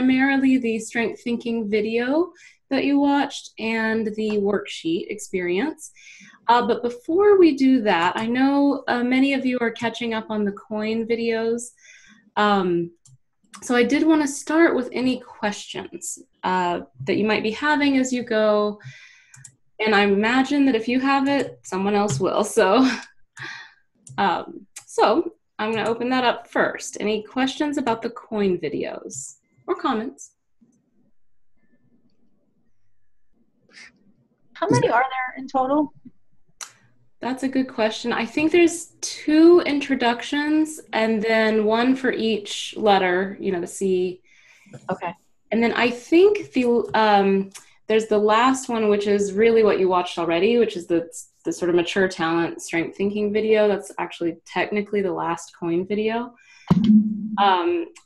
primarily the strength thinking video that you watched and the worksheet experience. But before we do that, I know many of you are catching up on the coin videos. So I did want to start with any questions that you might be having as you go. And I imagine that if you have it, someone else will. So, so I'm going to open that up first. Any questions about the coin videos or comments? How many are there in total? That's a good question. I think there's 2 introductions and then 1 for each letter, you know, the C. Okay. And then I think there's the last one, which is really what you watched already, which is the sort of mature talent strength thinking video. That's actually technically the last coin video.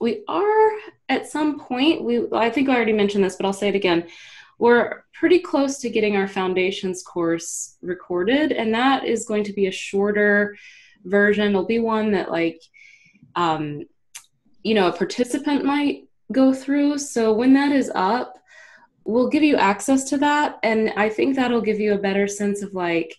We are at some point, I think I already mentioned this, but I'll say it again. We're pretty close to getting our foundations course recorded, and that is going to be a shorter version. It'll be one that, like, you know, a participant might go through. So when that is up, we'll give you access to that, and I think that'll give you a better sense of, like,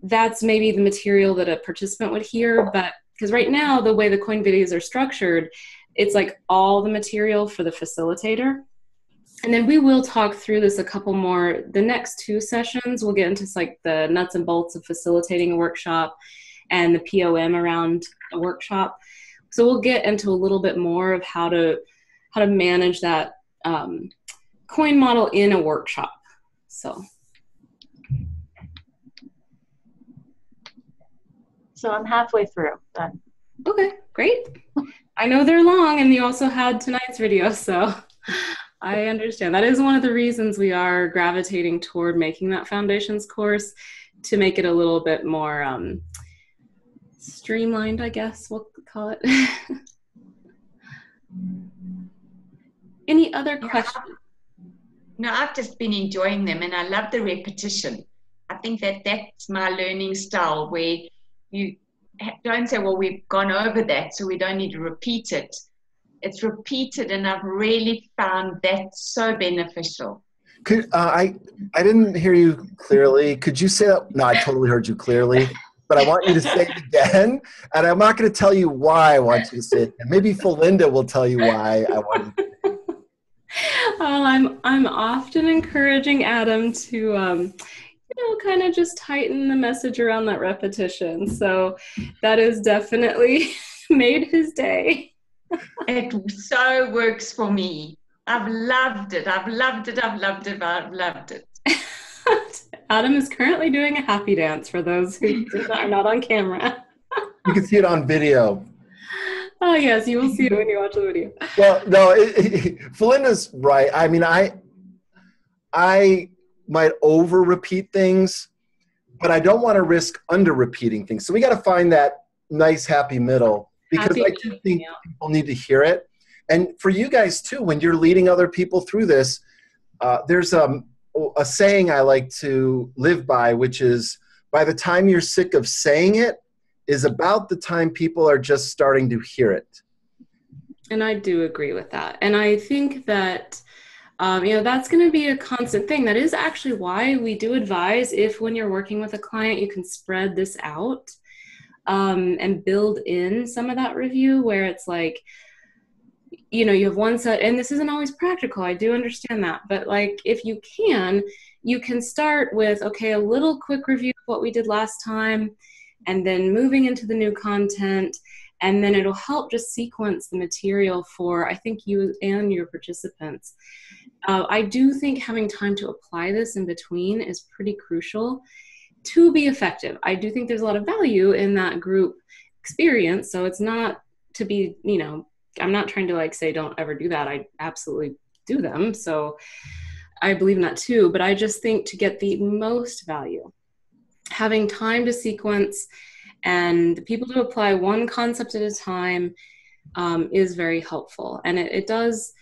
that's maybe the material that a participant would hear. But because right now the way the coin videos are structured, it's like all the material for the facilitator. And then we will talk through this a couple more. The next 2 sessions, we'll get into like the nuts and bolts of facilitating a workshop and the POM around a workshop. So we'll get into a little bit more of how to manage that coin model in a workshop. So I'm halfway through then. Okay, great. I know they're long, and you also had tonight's video, so I understand. That is one of the reasons we are gravitating toward making that foundations course, to make it a little bit more streamlined, I guess we'll call it. Any other questions? No, I've just been enjoying them, and I love the repetition. I think that's my learning style, where you don't say, well, we've gone over that, so we don't need to repeat it. It's repeated, and I've really found that so beneficial. Could I didn't hear you clearly. Could you say that? No, I totally heard you clearly, but I want you to say it again, and I'm not going to tell you why I want you to say it. And maybe Felinda will tell you why I want you to say it. Well, I'm often encouraging Adam to you know, kind of just tighten the message around that repetition. So that has definitely made his day. It so works for me. I've loved it. I've loved it. I've loved it. I've loved it. Adam is currently doing a happy dance for those who are not on camera. You can see it on video. Oh, yes, you will see it when you watch the video. Well, no, Felinda's right. I mean, I might over repeat things, but I don't want to risk under repeating things. So we got to find that nice happy middle, because I do think people need to hear it. And for you guys too, when you're leading other people through this, there's a saying I like to live by, which is, by the time you're sick of saying it is about the time people are just starting to hear it. And I do agree with that. And I think that you know, that's going to be a constant thing. That is actually why we do advise, if when you're working with a client, you can spread this out and build in some of that review, where it's like, you know, you have one set, and this isn't always practical. I do understand that. But like, if you can start with, okay, a little quick review of what we did last time, and then moving into the new content. And then it'll help just sequence the material for, I think, you and your participants. I do think having time to apply this in between is pretty crucial to be effective. I do think there's a lot of value in that group experience. So it's not to be, you know, I'm not trying to like say don't ever do that. I absolutely do them. So I believe in that too. But I just think to get the most value, having time to sequence and people to apply one concept at a time is very helpful. And it does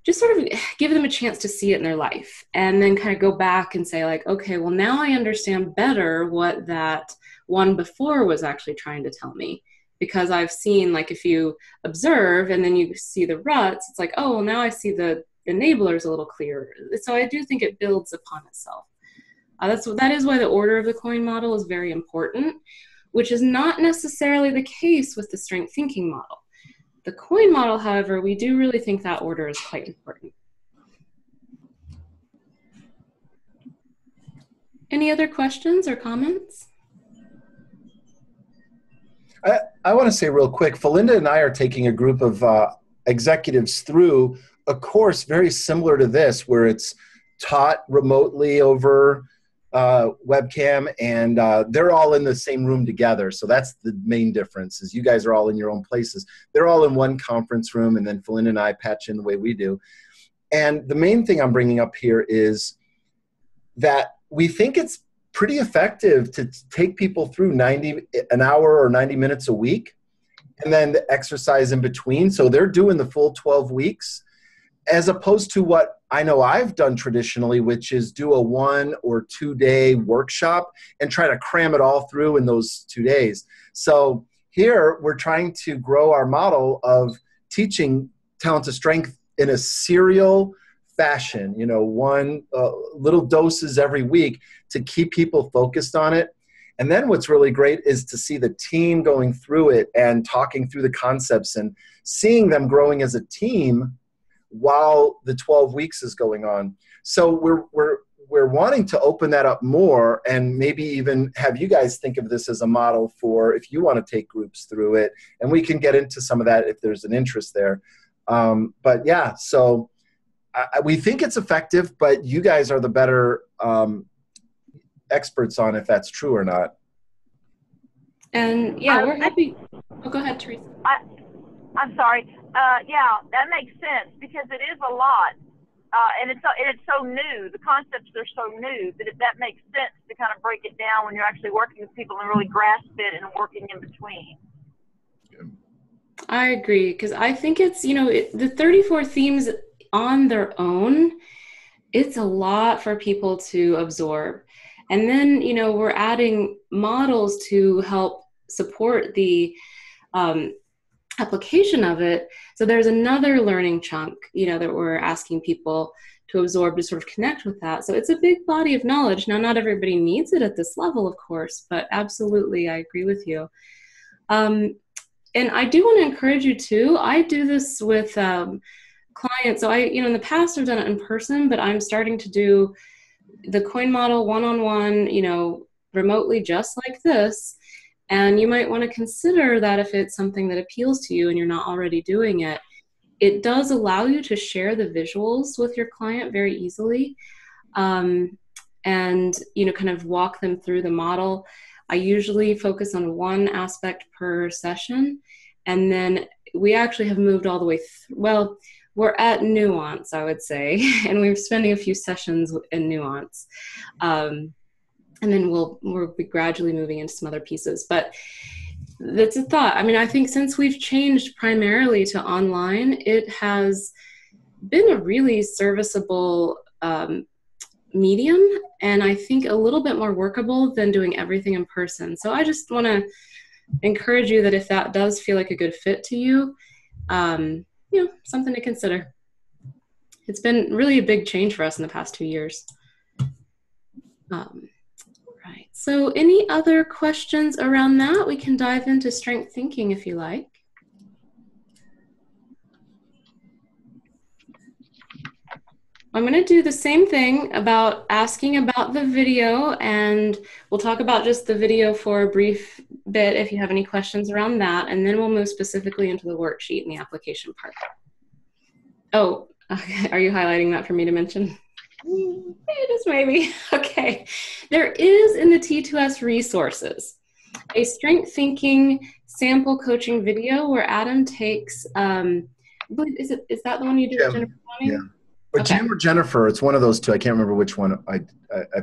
just sort of give them a chance to see it in their life, and then kind of go back and say like, okay, well, now I understand better what that one before was actually trying to tell me. because I've seen, like, if you observe and then you see the ruts, it's like, oh, well, now I see the enablers a little clearer. So I do think it builds upon itself. That is why the order of the coin model is very important, which is not necessarily the case with the strength thinking model. The coin model, however, we do really think that order is quite important. Any other questions or comments? I want to say real quick, Felinda and I are taking a group of executives through a course very similar to this, where it's taught remotely over webcam, and they're all in the same room together. So that's the main difference, is you guys are all in your own places. They're all in one conference room, and then Felinda and I patch in the way we do. And the main thing I'm bringing up here is that we think it's pretty effective to take people through an hour or 90 minutes a week, and then the exercise in between. So they're doing the full 12 weeks, as opposed to what I know I've done traditionally, which is do a 1 or 2 day workshop and try to cram it all through in those 2 days. So here we're trying to grow our model of teaching Talent to Strength in a serial fashion, one little doses every week to keep people focused on it. And then what's really great is to see the team going through it and talking through the concepts and seeing them growing as a team while the 12 weeks is going on. So we're wanting to open that up more, and maybe even have you guys think of this as a model for if you want to take groups through it, and we can get into some of that if there's an interest there. But yeah, so we think it's effective, but you guys are the better experts on if that's true or not. And yeah, we're happy. Oh, go ahead, Teresa. I'm sorry. Yeah, that makes sense, because it is a lot, and it's so new. The concepts are so new that makes sense to kind of break it down when you're actually working with people and really grasp it and working in between. I agree, because I think it's, the 34 themes on their own, it's a lot for people to absorb. And then, we're adding models to help support the application of it. So there's another learning chunk, that we're asking people to absorb to sort of connect with that. So it's a big body of knowledge. Now, not everybody needs it at this level, of course, but absolutely, I agree with you. And I do want to encourage you too. I do this with clients. So in the past I've done it in person, but I'm starting to do the coin model one-on-one, remotely, just like this. And you might want to consider that if it's something that appeals to you and you're not already doing it. It does allow you to share the visuals with your client very easily, and kind of walk them through the model. I usually focus on one aspect per session, and then we actually have moved all the way we're at nuance, I would say, and we're spending a few sessions in nuance. And then we'll be gradually moving into some other pieces. But that's a thought. I mean, I think since we've changed primarily to online, it has been a really serviceable medium, and I think a little bit more workable than doing everything in person. So I just want to encourage you that if that does feel like a good fit to you, something to consider. It's been really a big change for us in the past 2 years. Right. So any other questions around that? We can dive into strength thinking if you like. I'm going to do the same thing about asking about the video, and we'll talk about just the video for a brief bit if you have any questions around that, and then we'll move specifically into the worksheet and the application part. Oh, okay. Are you highlighting that for me to mention? Just maybe. Okay. There is in the T2S resources a strength thinking sample coaching video where Adam takes, is that the one you did with Jennifer Fleming? Yeah. Or okay. Jim or Jennifer, it's one of those two. I can't remember which one I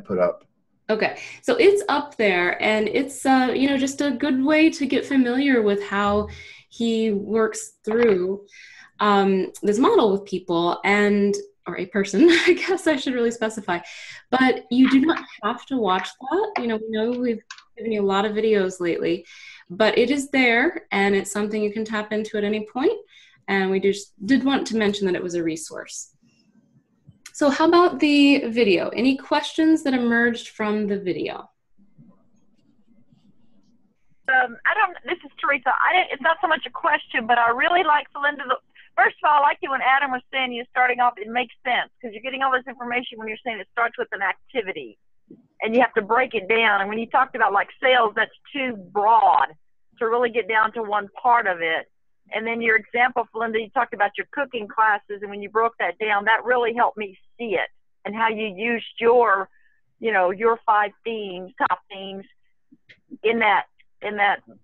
put up. Okay, so it's up there, and it's just a good way to get familiar with how he works through this model with people or a person. I guess I should really specify, but you do not have to watch that. We know we've given you a lot of videos lately, but it is there and it's something you can tap into at any point. And we just did want to mention that it was a resource. So how about the video? Any questions that emerged from the video? This is Teresa. It's not so much a question, but I really like Felinda. First of all, I like you when Adam was saying you're starting off, it makes sense because you're getting all this information when you're saying it starts with an activity and you have to break it down. And when you talked about like sales, that's too broad to really get down to one part of it. And then your example, Felinda, you talked about your cooking classes, and when you broke that down, that really helped me see it and how you used your 5 themes, top themes in that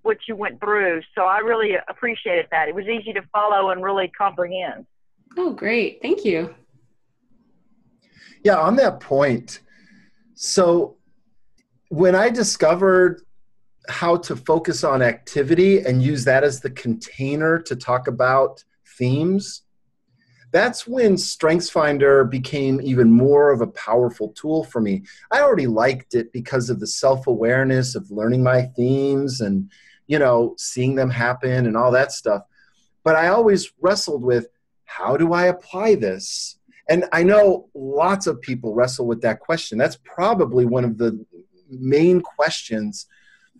what you went through. So I really appreciated that. It was easy to follow and really comprehend. Oh, great. Thank you. Yeah, on that point, so when I discovered how to focus on activity and use that as the container to talk about themes, that's when StrengthsFinder became even more of a powerful tool for me. I already liked it because of the self-awareness of learning my themes and, seeing them happen and all that stuff. But I always wrestled with, how do I apply this? And I know lots of people wrestle with that question. That's probably one of the main questions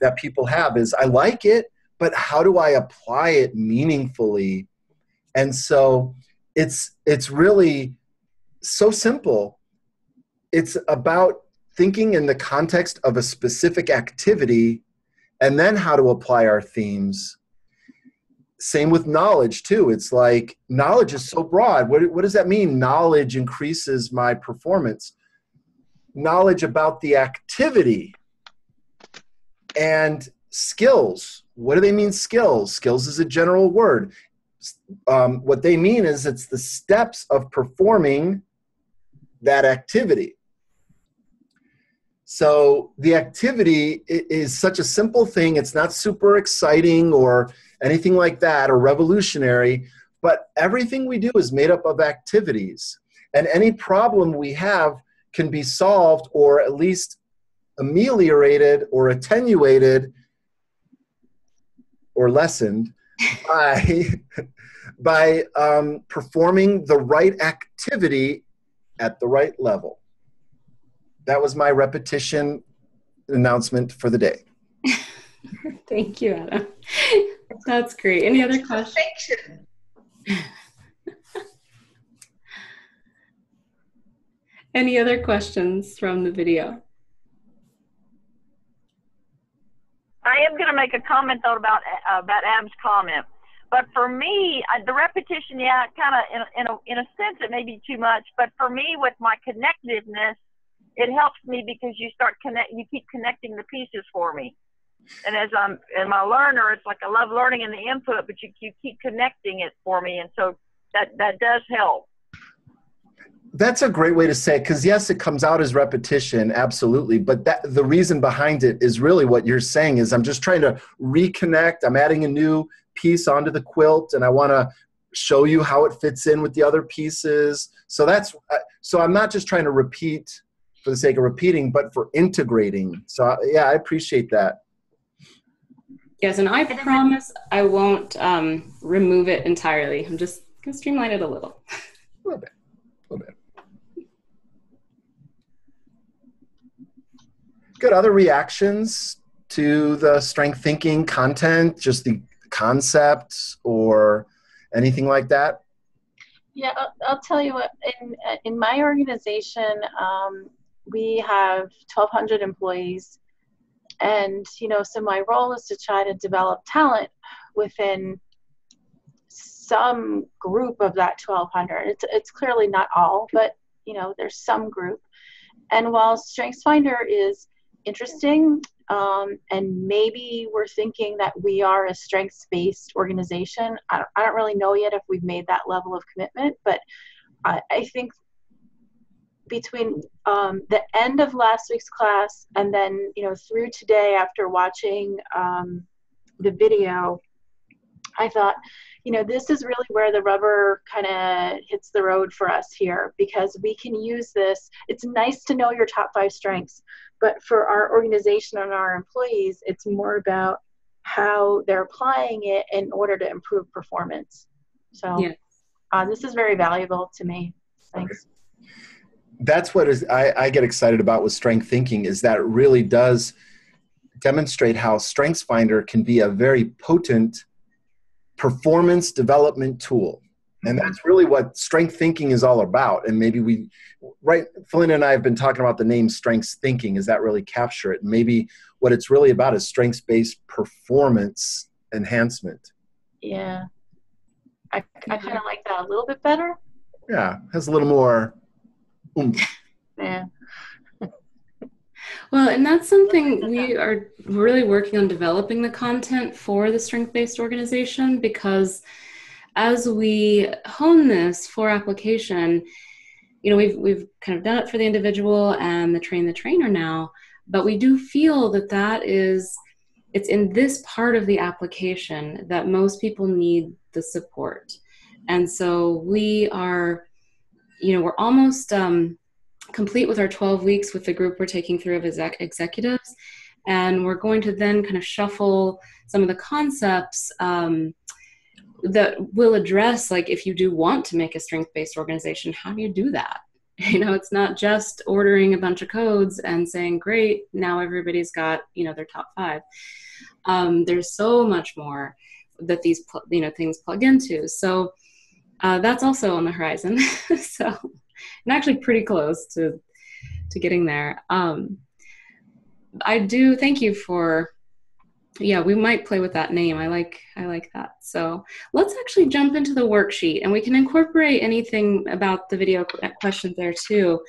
that people have is, I like it, but how do I apply it meaningfully? And so it's really so simple. It's about thinking in the context of a specific activity and then how to apply our themes. Same with knowledge too. It's like knowledge is so broad. What does that mean? Knowledge increases my performance. Knowledge about the activity. And skills. What do they mean, skills? Skills is a general word. What they mean is it's the steps of performing that activity. So the activity is such a simple thing. It's not super exciting or anything like that or revolutionary, but everything we do is made up of activities. And any problem we have can be solved or at least ameliorated or attenuated or lessened by performing the right activity at the right level. That was my repetition announcement for the day. Thank you, Adam. That's great. Any other questions? Any other questions from the video? I am going to make a comment though about Adam's comment, but for me, the repetition, yeah, kind of in a sense, it may be too much. But for me, with my connectiveness, it helps me because you keep connecting the pieces for me. And as I'm a learner, it's like I love learning in the input, but you keep connecting it for me, and so that does help. That's a great way to say it, because yes, it comes out as repetition, absolutely. But the reason behind it is really what you're saying is I'm just trying to reconnect. I'm adding a new piece onto the quilt, and I want to show you how it fits in with the other pieces. So so I'm not just trying to repeat for the sake of repeating, but for integrating. So yeah, I appreciate that. Yes, and I promise I won't remove it entirely. I'm just going to streamline it a little. A little bit. Good. Other reactions to the strength thinking content, just the concepts or anything like that? Yeah, I'll tell you what, in my organization, we have 1,200 employees. And, so my role is to try to develop talent within some group of that 1,200. It's clearly not all, but, there's some group. And while StrengthsFinder is interesting, and maybe we're thinking that we are a strengths-based organization, I don't really know yet if we've made that level of commitment, but I think between the end of last week's class and then, through today after watching the video, I thought, this is really where the rubber kind of hits the road for us here, because we can use this. It's nice to know your top 5 strengths, but for our organization and our employees, it's more about how they're applying it in order to improve performance. So this is very valuable to me. Thanks. Okay. That's what I get excited about with strength thinking, is that it really does demonstrate how StrengthsFinder can be a very potent performance development tool. And that's really what strength thinking is all about. And maybe Felinda and I have been talking about the name strengths thinking. Does that really capture it? Maybe what it's really about is strengths-based performance enhancement. Yeah. I kind of like that a little bit better. Yeah. Has a little more oomph. Yeah. Well, and that's something we are really working on, developing the content for the strength-based organization, because as we hone this for application, we've kind of done it for the individual and the trainer now, but we do feel that it's in this part of the application that most people need the support. And so we are, we're almost complete with our 12 weeks with the group we're taking through of executives. And we're going to then kind of shuffle some of the concepts that will address, like, if you do want to make a strength-based organization, how do you do that? It's not just ordering a bunch of codes and saying, great, now everybody's got, their top 5. There's so much more that these, things plug into. So that's also on the horizon. So I'm actually pretty close to getting there. I do thank you for, we might play with that name. I like that. So let's actually jump into the worksheet, and we can incorporate anything about the video questions there too.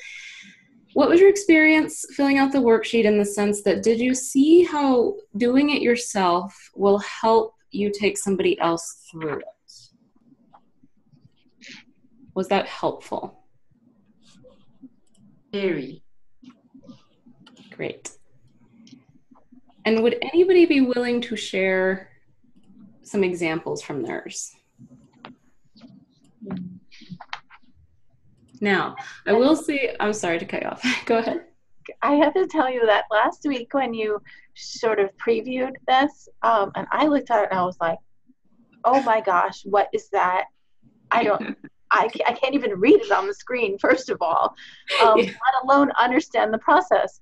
What was your experience filling out the worksheet, in the sense that, did you see how doing it yourself will help you take somebody else through it? Was that helpful? Very. Great. And would anybody be willing to share some examples from theirs? Now, I will say, I'm sorry to cut you off. Go ahead. I have to tell you that last week when you sort of previewed this, and I looked at it and I was like, oh my gosh, what is that? I can't even read it on the screen, first of all, let alone understand the process.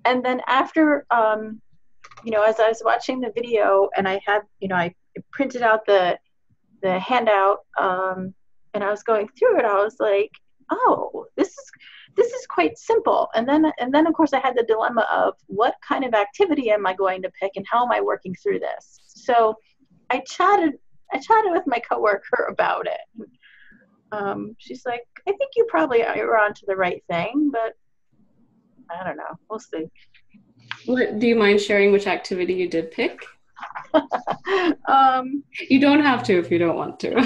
And then after, as I was watching the video, and I had, I printed out the handout, and I was going through it, I was like, oh, this is quite simple. And then of course I had the dilemma of, what kind of activity am I going to pick, and how am I working through this? So I chatted with my coworker about it. She's like, I think you probably are onto the right thing, but I don't know. We'll see. Do you mind sharing which activity you did pick? You don't have to if you don't want to.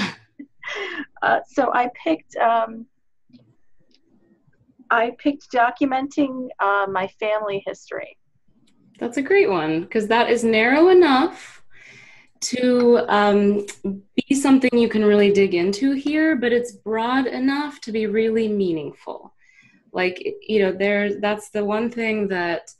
So I picked documenting my family history. That's a great one, because that is narrow enough to be something you can really dig into here, but it's broad enough to be really meaningful. Like, that's the one thing that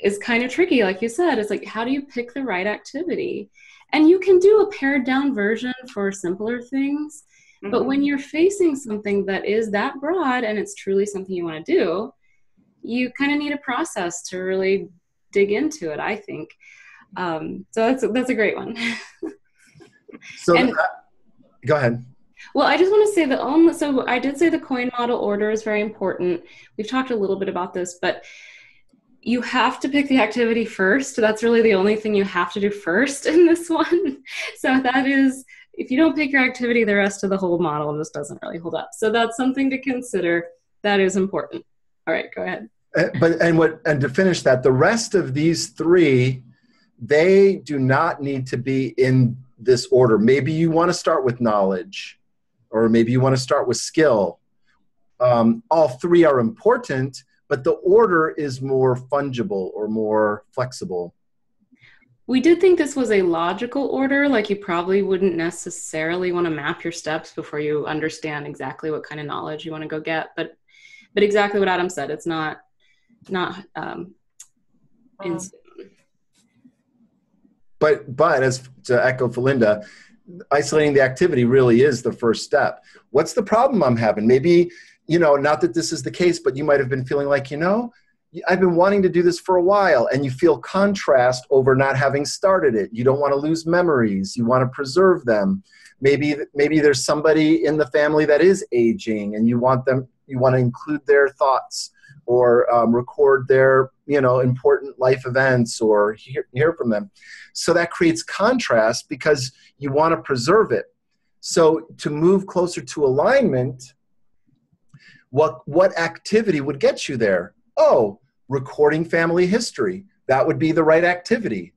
is kind of tricky. Like you said, it's like, how do you pick the right activity? And you can do a pared down version for simpler things, but when you're facing something that is that broad and it's truly something you want to do, you kind of need a process to really dig into it, I think. So that's a great one. So go ahead. Well, I just want to say so I did say the coin model order is very important. We've talked a little bit about this, but you have to pick the activity first. That's really the only thing you have to do first in this one. So that is, if you don't pick your activity, the rest of the whole model just doesn't really hold up. So that's something to consider. That is important. All right, go ahead. And to finish that, the rest of these 3, they do not need to be in this order. Maybe you want to start with knowledge, or maybe you want to start with skill. All 3 are important, but the order is more fungible or more flexible. We did think this was a logical order. Like, you probably wouldn't necessarily want to map your steps before you understand exactly what kind of knowledge you want to go get. But exactly what Adam said, it's not But as to echo Felinda, isolating the activity really is the first step. What's the problem I'm having? Maybe, not that this is the case, but you might have been feeling like, I've been wanting to do this for a while, and you feel contrast over not having started it. You don't want to lose memories. You want to preserve them. Maybe there's somebody in the family that is aging, and you want to include their thoughts or record their, important life events or hear from them. So that creates contrast because you want to preserve it. So to move closer to alignment, what activity would get you there? Oh, recording family history. That would be the right activity.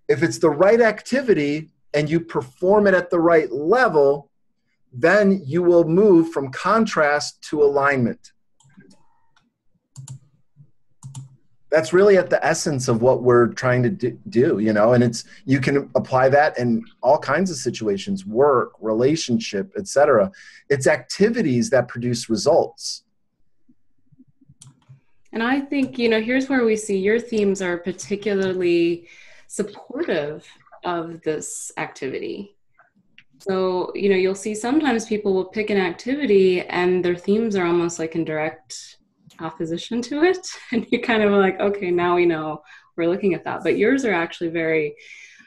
If it's the right activity and you perform it at the right level, then you will move from contrast to alignment. That's really at the essence of what we're trying to do, and you can apply that in all kinds of situations, work, relationship, etc. It's activities that produce results. And I think, here's where we see your themes are particularly supportive of this activity. So, you'll see sometimes people will pick an activity and their themes are almost like in direct opposition to it. And you kind of are like, okay, now we know we're looking at that. But yours are actually very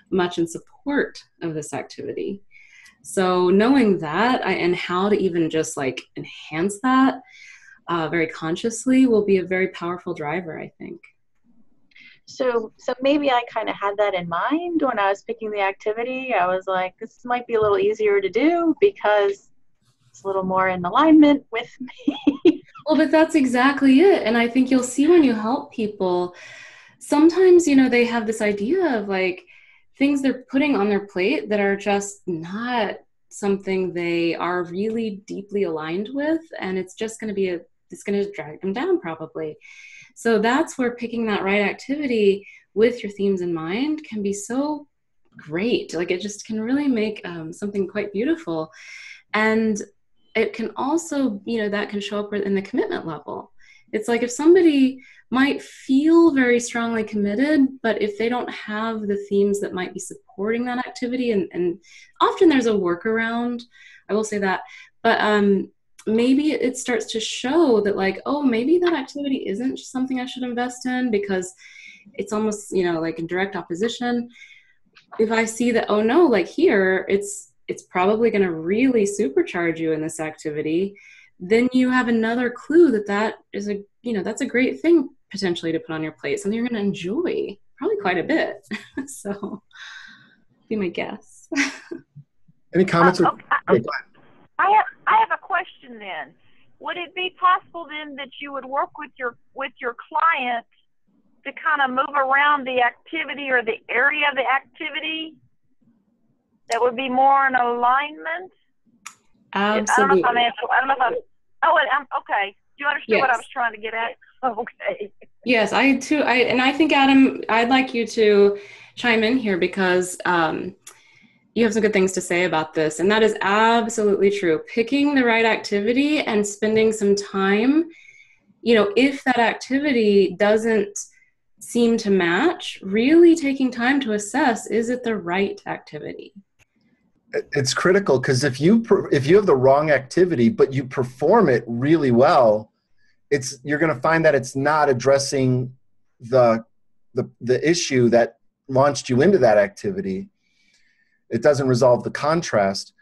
much in support of this activity. So knowing that and how to even just like enhance that very consciously will be a very powerful driver, I think. So maybe I kind of had that in mind when I was picking the activity. I was like, this might be a little easier to do because it's a little more in alignment with me. Well, but that's exactly it. And I think you'll see when you help people, sometimes, they have this idea of like things they're putting on their plate that are just not something they are really deeply aligned with. And it's just going to it's going to drag them down probably. So that's where picking that right activity with your themes in mind can be so great. Like it just can really make something quite beautiful. And it can also, that can show up in the commitment level. It's like if somebody might feel very strongly committed, but if they don't have the themes that might be supporting that activity, and often there's a workaround, I will say that, but maybe it starts to show that like, oh, maybe that activity isn't something I should invest in because it's almost, like in direct opposition. If I see that, oh no, like here, it's probably going to really supercharge you in this activity, then you have another clue that is that's a great thing potentially to put on your plate, something you're going to enjoy probably quite a bit. So be my guess. Any comments? I have a question then. Would it be possible then that you would work with your client to kind of move around the activity or the area of the activity that would be more in alignment? Absolutely. I don't know if I'm okay. Do you understand what I was trying to get at? Okay. Yes, I too. I think, Adam, I'd like you to chime in here because you have some good things to say about this. And that is absolutely true. Picking the right activity and spending some time, if that activity doesn't seem to match, really taking time to assess, is it the right activity? It's critical because if you have the wrong activity, but you perform it really well, you're going to find that it's not addressing the issue that launched you into that activity. It doesn't resolve the contrast.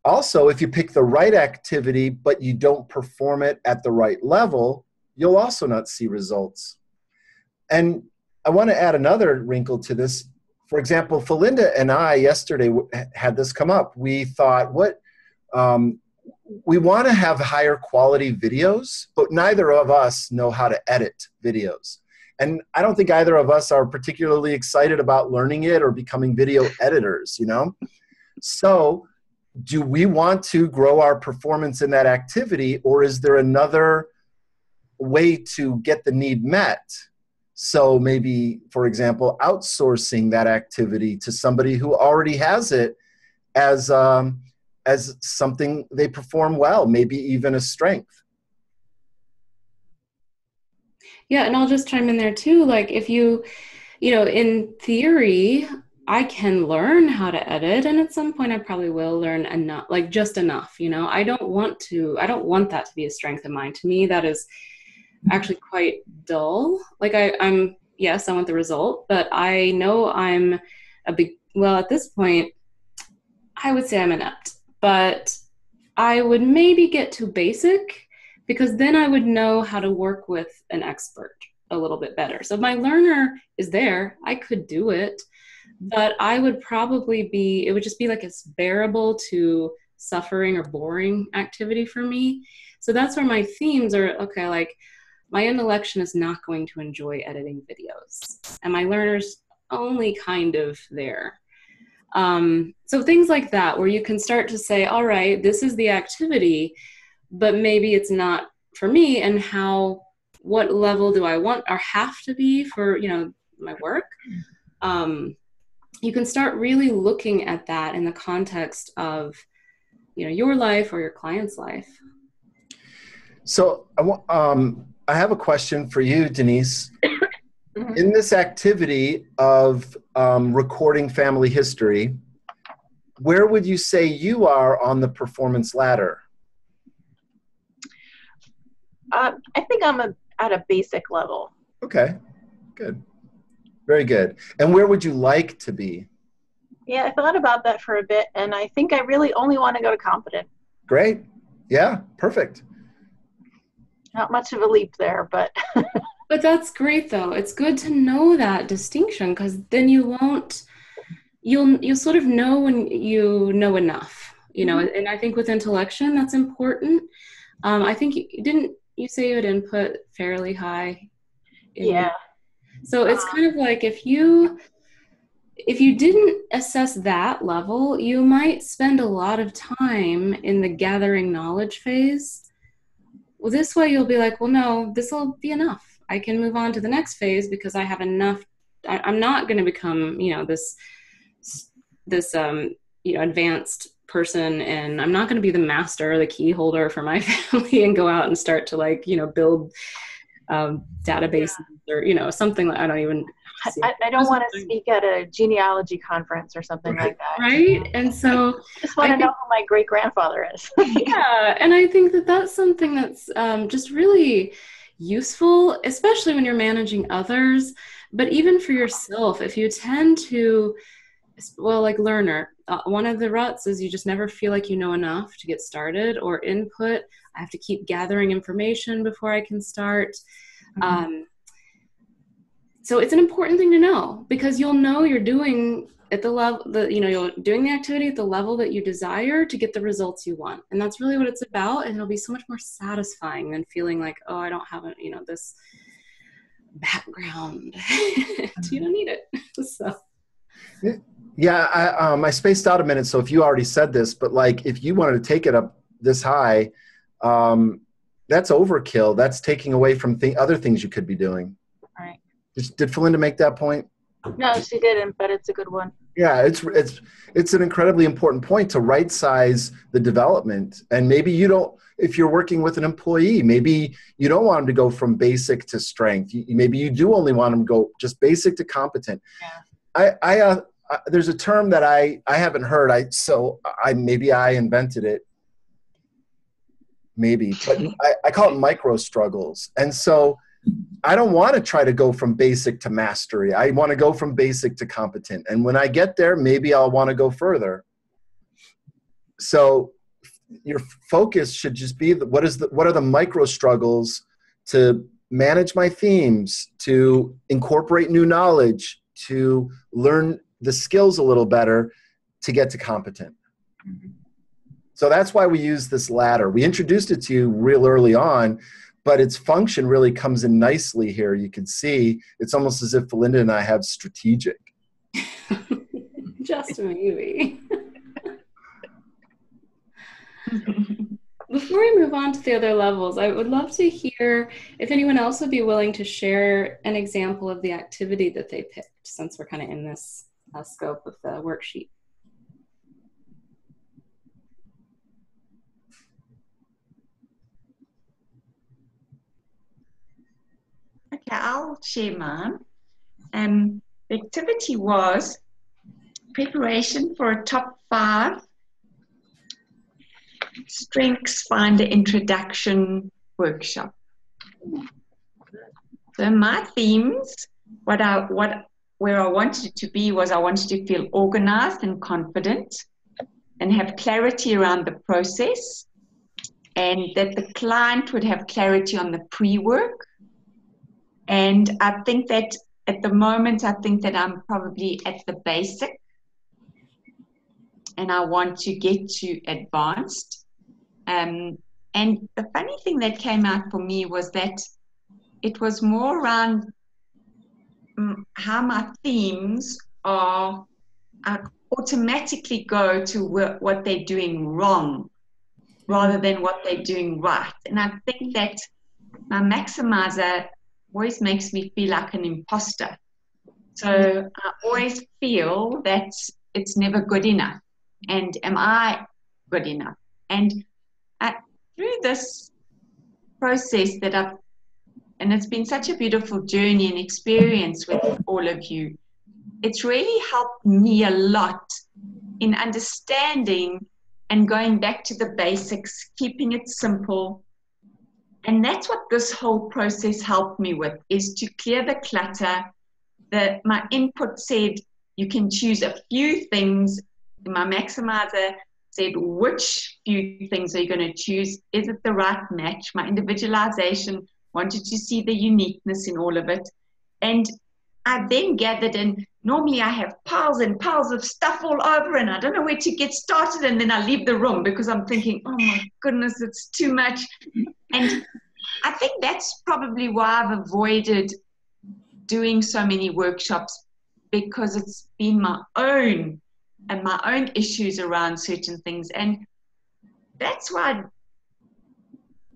Also, if you pick the right activity, but you don't perform it at the right level, you'll also not see results. And I want to add another wrinkle to this. For example, Felinda and I yesterday had this come up. We thought, we want to have higher quality videos, but neither of us know how to edit videos. And I don't think either of us are particularly excited about learning it or becoming video editors, So do we want to grow our performance in that activity, or is there another way to get the need met? So maybe, for example, outsourcing that activity to somebody who already has it as something they perform well, maybe even a strength. Yeah, and I'll just chime in there too. Like if in theory, I can learn how to edit, and at some point I probably will learn enough, like just enough, you know. I don't want that to be a strength of mine. To me, that is actually quite dull. Like I'm yes, I want the result, but I know I'm well, at this point, I would say I'm inept, but I would maybe get to basic, because then I would know how to work with an expert a little bit better. So if my learner is there, I could do it, but it would just be like a bearable to suffering or boring activity for me. So that's where my themes are, okay, like my intellection is not going to enjoy editing videos, and my learner's only kind of there. So things like that, where you can start to say, all right, this is the activity, but maybe it's not for me, and what level do I want or have to be for, you know, my work? You can start really looking at that in the context of, you know, your life or your client's life. So I have a question for you, Denise. Mm-hmm. In this activity of recording family history, where would you say you are on the performance ladder? I think I'm at a basic level. Okay, good. Very good. And where would you like to be? Yeah, I thought about that for a bit, and I think I really only want to go to competent. Great. Yeah, perfect. Not much of a leap there, but... But that's great, though. It's good to know that distinction, because then you'll sort of know when you know enough, you know. And I think with intellection, that's important. I think didn't you say you had input fairly high? Yeah. So it's kind of like if you didn't assess that level, you might spend a lot of time in the gathering knowledge phase. Well, this way you'll be like, well, no, this will be enough. I can move on to the next phase because I have enough. I'm not going to become, you know, this you know, advanced person, and I'm not going to be the master or the key holder for my family and go out and start to, like, you know, build databases or, you know, something that I don't even. I don't want to speak at a genealogy conference or something like that. Right. And so I just want to know who my great grandfather is. Yeah. And I think that that's something that's just really useful, especially when you're managing others, but even for yourself, if you tend to, well, like learner, one of the ruts is you just never feel like you know enough to get started, or input. I have to keep gathering information before I can start. So it's an important thing to know, because you'll know you're doing at the level that, you know, you're doing the activity at the level that you desire to get the results you want. And that's really what it's about. And it'll be so much more satisfying than feeling like, oh, I don't have, you know, this background. You don't need it. So. Yeah, I spaced out a minute. So if you already said this, but like, if you wanted to take it up this high, that's overkill. That's taking away from other things you could be doing. Right. Did Felinda make that point? No, she didn't, but it's a good one. Yeah, it's an incredibly important point to right size the development. And maybe you don't, if you're working with an employee, maybe you don't want them to go from basic to strength. Maybe you do only want them to go just basic to competent. Yeah. There's a term that I haven't heard. Maybe I invented it. Maybe, but I call it micro struggles. And so I don't want to try to go from basic to mastery. I want to go from basic to competent. And when I get there, maybe I'll want to go further. So your focus should just be what are the micro struggles to manage my themes, to incorporate new knowledge, to learn the skills a little better, to get to competent. Mm-hmm. So that's why we use this ladder. We introduced it to you real early on, but its function really comes in nicely here. You can see it's almost as if Felinda and I have strategic. Just maybe. Before we move on to the other levels, I would love to hear if anyone else would be willing to share an example of the activity that they picked, since we're kind of in this scope of the worksheet. Okay, I'll share mine. The activity was preparation for a top 5 Strengths Finder introduction workshop. So my themes, where I wanted it to be was I wanted to feel organized and confident and have clarity around the process, and that the client would have clarity on the pre-work. And I think that at the moment, I think that I'm probably at the basic and I want to get to advanced. And the funny thing that came out for me was that it was more around how my themes are automatically go to what they're doing wrong rather than what they're doing right. And I think that my maximizer always makes me feel like an imposter. So I always feel that it's never good enough. And am I good enough? And through this process and it's been such a beautiful journey and experience with all of you, it's really helped me a lot in understanding and going back to the basics, keeping it simple. And that's what this whole process helped me with, is to clear the clutter. My input said you can choose a few things. My maximizer said which few things are you going to choose? Is it the right match? My individualization wanted to see the uniqueness in all of it. And I then gathered, and normally I have piles and piles of stuff all over and I don't know where to get started, and then I leave the room because I'm thinking, oh my goodness, it's too much. And I think that's probably why I've avoided doing so many workshops, because it's been my own issues around certain things. And that's why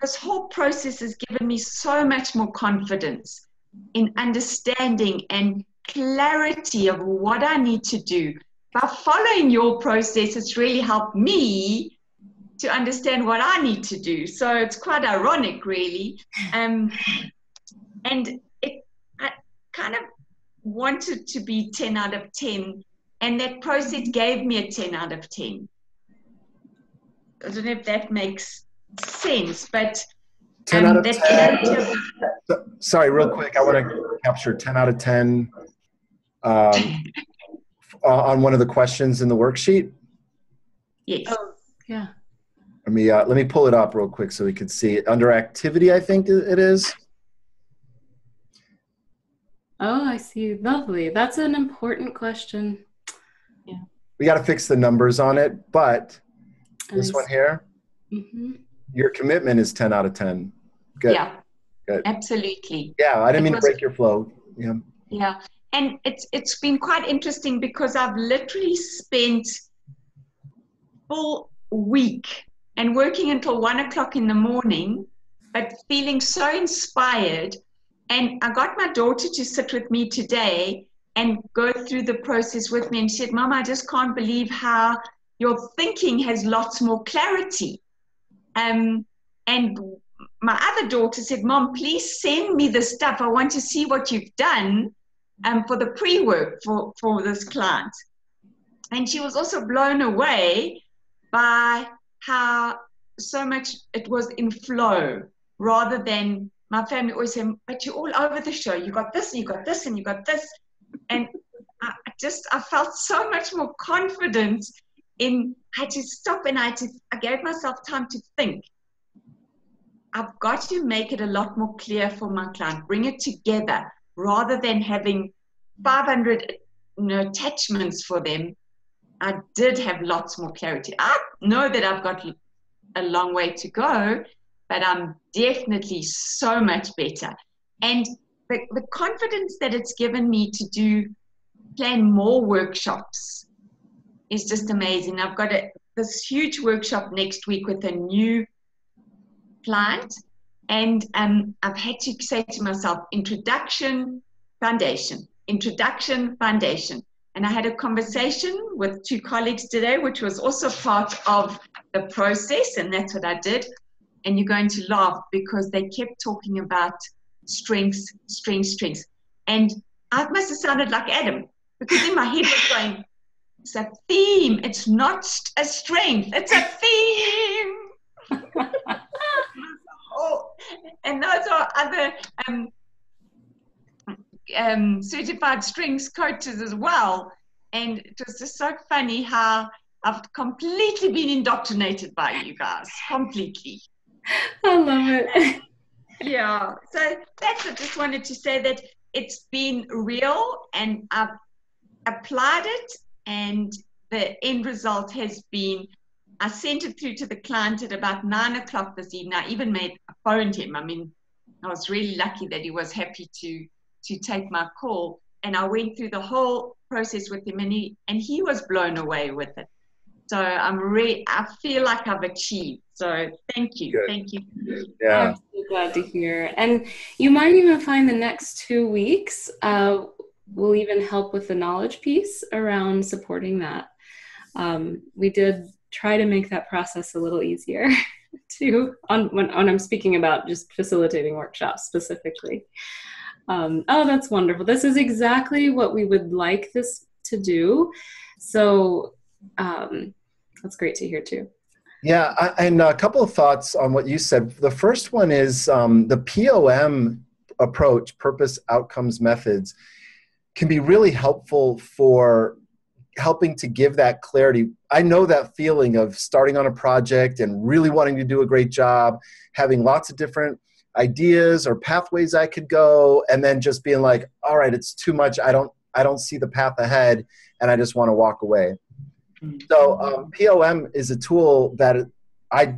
this whole process has given me so much more confidence in understanding and clarity of what I need to do. By following your process, it's really helped me to understand what I need to do. So it's quite ironic, really. And I kind of wanted to be 10 out of 10, and that process gave me a 10 out of 10. I don't know if that makes sense, but 10 out of 10. Sorry, real quick, I want to capture 10 out of 10 on one of the questions in the worksheet. Yes. Oh, yeah. Let me pull it up real quick so we can see it. Under activity, I think it is. Oh, I see. Lovely. That's an important question. Yeah. We got to fix the numbers on it, but this one here, your commitment is 10 out of 10. Good. Yeah. Good. Absolutely. Yeah, I didn't mean to break your flow. Yeah. Yeah. And it's been quite interesting because I've literally spent full week and working until 1 o'clock in the morning, but feeling so inspired. And I got my daughter to sit with me today and go through the process with me, and she said, Mom, I just can't believe how your thinking has lots more clarity. And my other daughter said, Mom, please send me the stuff. I want to see what you've done for the pre-work for this client. And she was also blown away by how so much it was in flow, rather than my family always saying, but you're all over the show. You got this, and you got this, and you got this. And I felt so much more confident I had to stop, and I gave myself time to think. I've got to make it a lot more clear for my client, bring it together, rather than having 500 attachments for them. I did have lots more clarity. I know that I've got a long way to go, but I'm definitely so much better. And the confidence that it's given me to plan more workshops is just amazing. I've got this huge workshop next week with a new client, and I've had to say to myself, introduction, foundation, introduction, foundation. And I had a conversation with 2 colleagues today, which was also part of the process, and that's what I did. And you're going to laugh because they kept talking about strengths. And I must have sounded like Adam, because in my head was going, It's a theme. It's not a strength. It's a theme. And those are other certified strengths coaches as well. And it was just so funny how I've completely been indoctrinated by you guys. Completely. I love it. Yeah. So that's it. Just wanted to say that it's been real and I've applied it, and the end result has been, I sent it through to the client at about 9 o'clock this evening. I even phoned him. I mean, I was really lucky that he was happy to take my call, and I went through the whole process with him, and he was blown away with it. So I feel like I've achieved. So thank you. Good. Thank you. Yeah. I'm so glad to hear. And you might even find the next 2 weeks will even help with the knowledge piece around supporting that. We did try to make that process a little easier too, when I'm speaking about just facilitating workshops specifically. Oh, that's wonderful. This is exactly what we would like this to do. So that's great to hear too. Yeah, and a couple of thoughts on what you said. The first one is the POM approach, purpose, outcomes, methods, can be really helpful for helping to give that clarity. I know that feeling of starting on a project and really wanting to do a great job, having lots of different ideas or pathways I could go, and then just being like, all right, it's too much. I don't see the path ahead, and I just want to walk away. So POM is a tool that I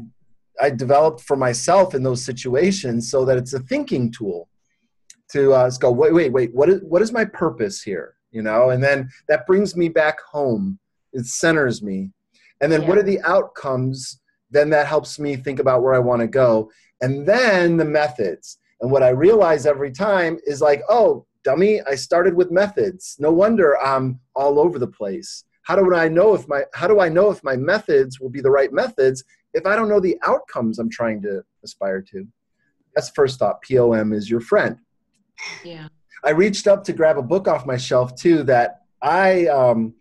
developed for myself in those situations, so that it's a thinking tool to go, wait, what is my purpose here? You know, and then that brings me back home. It centers me. And then what are the outcomes? Then that helps me think about where I want to go. And then the methods. And what I realize every time is like, oh, dummy, I started with methods. No wonder I'm all over the place. How do I know if my methods will be the right methods if I don't know the outcomes I'm trying to aspire to? That's the first thought. POM is your friend. Yeah. I reached up to grab a book off my shelf too that I'm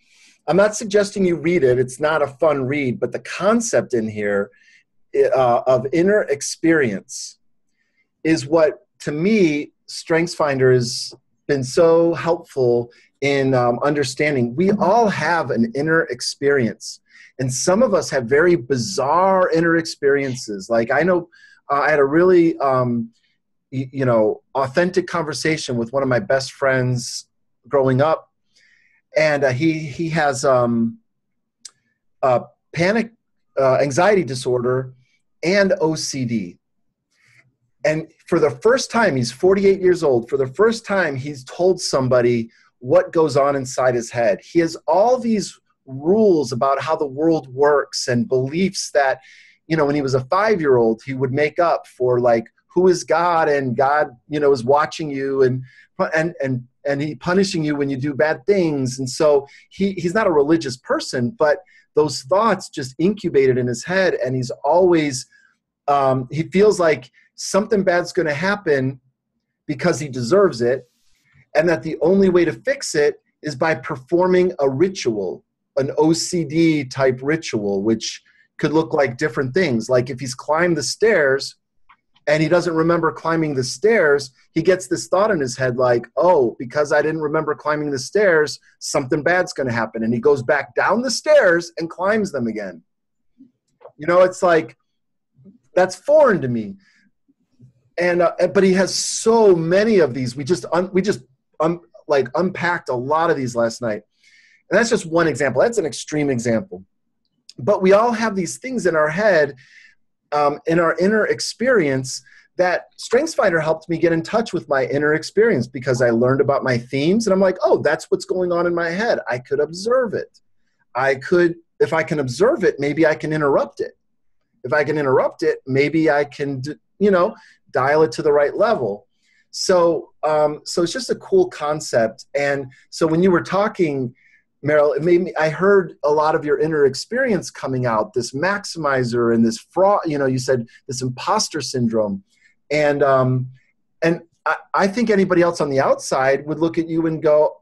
not suggesting you read it. It's not a fun read, but the concept in here of inner experience is what, to me, StrengthsFinder has been so helpful in understanding. We all have an inner experience, and some of us have very bizarre inner experiences. Like I know I had a really authentic conversation with one of my best friends growing up, and he has panic anxiety disorder and OCD. And for the first time, he's 48 years old. For the first time, he's told somebody what goes on inside his head. He has all these rules about how the world works and beliefs that, when he was a 5-year-old, he would make up for, like, who is God, and God, is watching you and he punishing you when you do bad things. And so he's not a religious person, but those thoughts just incubated in his head, and he's always he feels like something bad's going to happen because he deserves it, and that the only way to fix it is by performing a ritual, an OCD type ritual, which could look like different things. Like if he's climbed the stairs and he doesn't remember climbing the stairs, he gets this thought in his head like, oh, because I didn't remember climbing the stairs, something bad's going to happen. And he goes back down the stairs and climbs them again. It's like, that's foreign to me. And but he has so many of these. We just unpacked a lot of these last night. And that's just one example. That's an extreme example. But we all have these things in our head, in our inner experience, that StrengthsFinder helped me get in touch with my inner experience, because I learned about my themes, and I'm like, oh, that's what's going on in my head. I could observe it. If I can observe it, maybe I can interrupt it. If I can interrupt it, maybe I can, dial it to the right level. So it's just a cool concept. And so when you were talking, Meryl, I heard a lot of your inner experience coming out, this maximizer and this fraud, you said this imposter syndrome. And I think anybody else on the outside would look at you and go,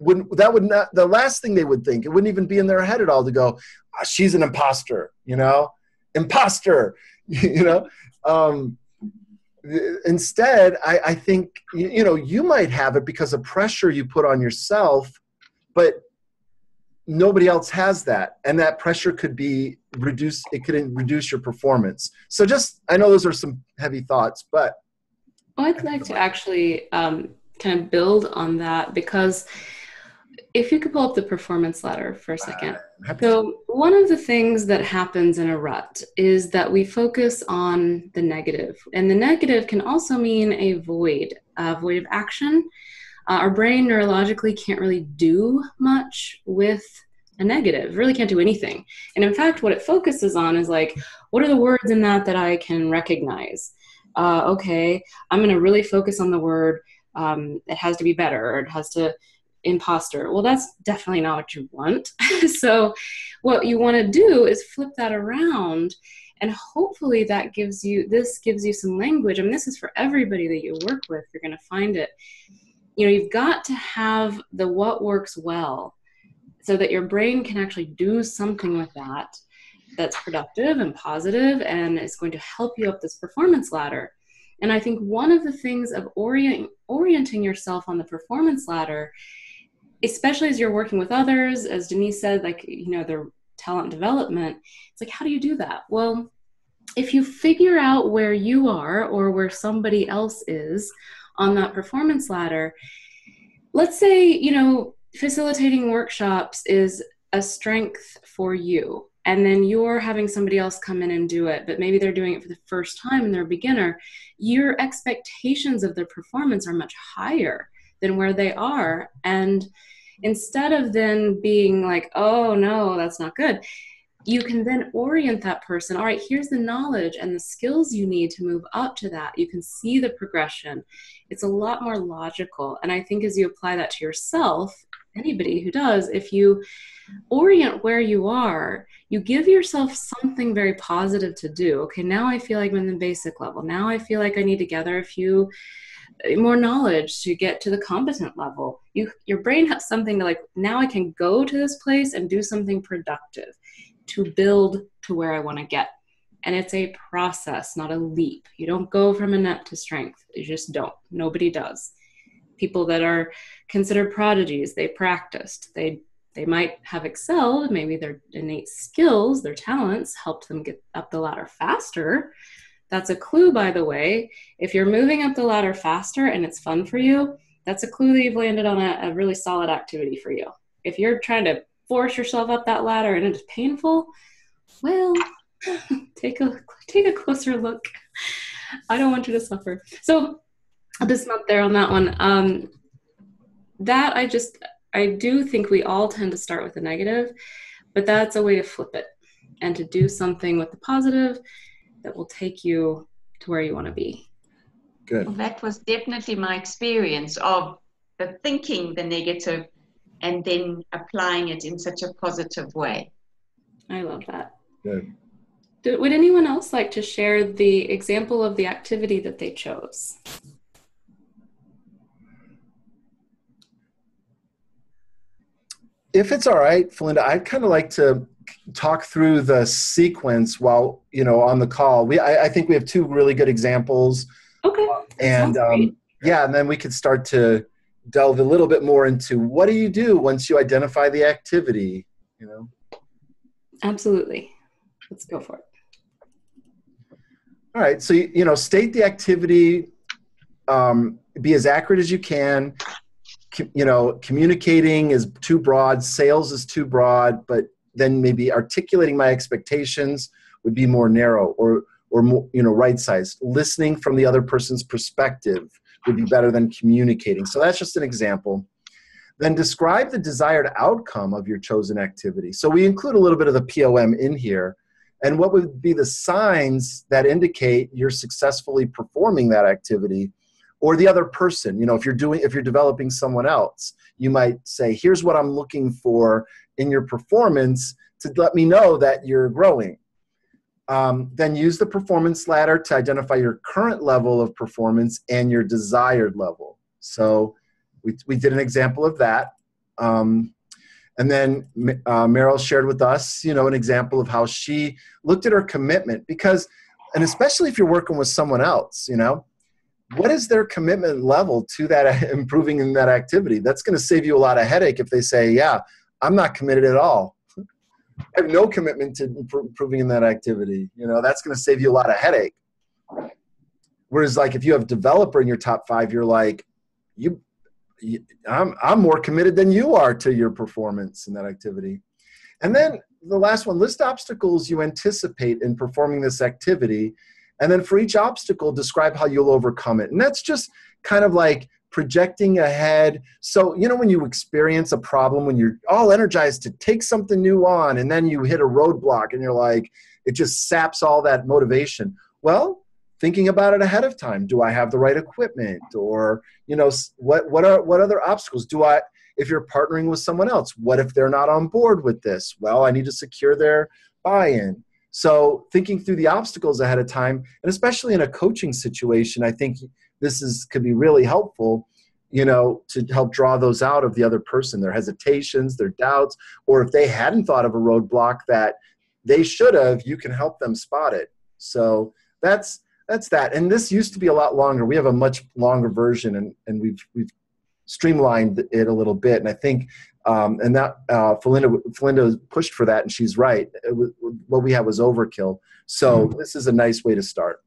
the last thing they would think, it wouldn't even be in their head at all to go, she's an imposter, imposter, Instead, I think, you might have it because of pressure you put on yourself, but nobody else has that. And that pressure could be reduced. It could reduce your performance. So I know those are some heavy thoughts, but. Well, I'd like to actually kind of build on that, because if you could pull up the performance ladder for a second. So one of the things that happens in a rut is that we focus on the negative. And the negative can also mean a void of action. Our brain neurologically can't really do much with a negative, really can't do anything. And in fact, what it focuses on is like, what are the words in that I can recognize? Okay, I'm going to really focus on the word, it has to be better, or it has to imposter. Well, that's definitely not what you want. So what you want to do is flip that around, and hopefully that gives you some language. I mean, this is for everybody that you work with. You're going to find it. You've got to have the what works well so that your brain can actually do something with that's productive and positive, and is going to help you up this performance ladder. And I think one of the things of orienting yourself on the performance ladder, especially as you're working with others, as Denise said, their talent development, it's like, how do you do that? Well, if you figure out where you are or where somebody else is on that performance ladder, let's say, facilitating workshops is a strength for you, and then you're having somebody else come in and do it, but maybe they're doing it for the first time and they're a beginner. Your expectations of their performance are much higher than where they are. And instead of then being like, oh no, that's not good, you can then orient that person. All right, here's the knowledge and the skills you need to move up to that. You can see the progression. It's a lot more logical. And I think as you apply that to yourself, anybody who does, if you orient where you are, you give yourself something very positive to do. Okay, now I feel like I'm in the basic level. Now I feel like I need to gather a few more knowledge to get to the competent level. Your brain has something to now I can go to this place and do something productive to build to where I want to get. And it's a process, not a leap. You don't go from inept to strength. You just don't. Nobody does. People that are considered prodigies, they practiced. They might have excelled. Maybe their innate skills, their talents helped them get up the ladder faster. That's a clue, by the way. If you're moving up the ladder faster and it's fun for you, that's a clue that you've landed on a really solid activity for you. If you're trying to force yourself up that ladder and it's painful, well, take a closer look. I don't want you to suffer. So I'll just not there on that one. I do think we all tend to start with the negative, but that's a way to flip it and to do something with the positive that will take you to where you want to be. Good. Well, that was definitely my experience of thinking the negative and then applying it in such a positive way. I love that. Good. Would anyone else like to share the example of the activity that they chose? If it's all right, Felinda, I'd kind of like to talk through the sequence while, on the call. I think we have two really good examples. Okay. And and then we could start to delve a little bit more into what do you do once you identify the activity, Absolutely. Let's go for it. All right. So, state the activity, be as accurate as you can. Communicating is too broad, sales is too broad, but then maybe articulating my expectations would be more narrow or more, right-sized. Listening from the other person's perspective would be better than communicating. So that's just an example. Then describe the desired outcome of your chosen activity. So we include a little bit of the POM in here. And what would be the signs that indicate you're successfully performing that activity? Or the other person, if you're developing someone else, you might say, here's what I'm looking for in your performance to let me know that you're growing. Then use the performance ladder to identify your current level of performance and your desired level. So we did an example of that. And then Meryl shared with us, an example of how she looked at her commitment and especially if you're working with someone else, what is their commitment level to that improving in that activity? That's going to save you a lot of headache if they say, yeah, I'm not committed at all. I have no commitment to improving in that activity. That's going to save you a lot of headache. Whereas like if you have developer in your top 5, you're like, I'm more committed than you are to your performance in that activity. And then the last one, list obstacles you anticipate in performing this activity. And then for each obstacle, describe how you'll overcome it. And that's just kind of like projecting ahead. So, when you experience a problem, when you're all energized to take something new on, and then you hit a roadblock and you're like, it just saps all that motivation. Well, thinking about it ahead of time. Do I have the right equipment? Or, what other obstacles if you're partnering with someone else, what if they're not on board with this? Well, I need to secure their buy-in. So thinking through the obstacles ahead of time, and especially in a coaching situation, I think this could be really helpful, to help draw those out of the other person, their hesitations, their doubts, or if they hadn't thought of a roadblock that they should have, you can help them spot it. So that's that. And this used to be a lot longer. We have a much longer version, and we've streamlined it a little bit. And I think, and that Felinda pushed for that, and she's right. What we had was overkill. So this is a nice way to start.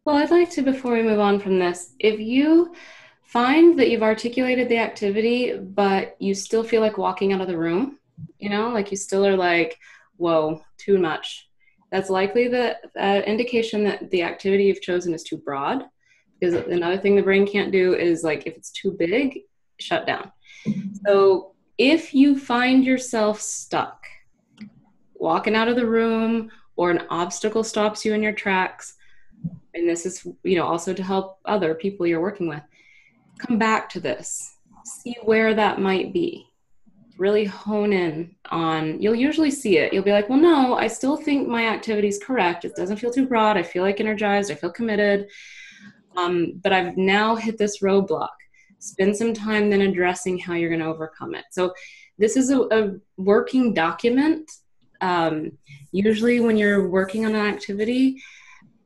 Well, I'd like to, before we move on from this, if you find that you've articulated the activity, but you still feel like walking out of the room, like you still are like, whoa, too much. That's likely the indication that the activity you've chosen is too broad. Because another thing the brain can't do is like, if it's too big, shut down. So if you find yourself stuck, walking out of the room, or an obstacle stops you in your tracks, and this is, also to help other people you're working with, come back to this, see where that might be. Really hone in on, you'll usually see it. You'll be like, well, no, I still think my activity is correct. It doesn't feel too broad. I feel like energized. I feel committed. But I've now hit this roadblock. Spend some time then addressing how you're going to overcome it. So this is a working document. Usually when you're working on an activity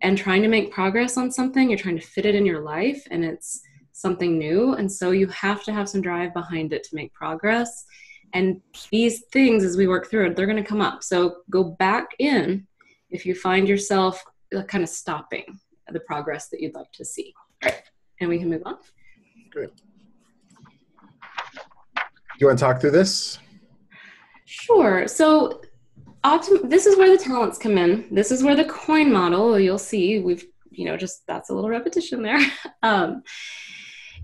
and trying to make progress on something, you're trying to fit it in your life, and it's something new. And so you have to have some drive behind it to make progress. And these things, as we work through it, they're going to come up. So go back in if you find yourself kind of stopping the progress that you'd like to see. All right. And we can move on. Great. Do you want to talk through this? Sure. So this is where the talents come in. This is where the coin model, you'll see, we've, just that's a little repetition there.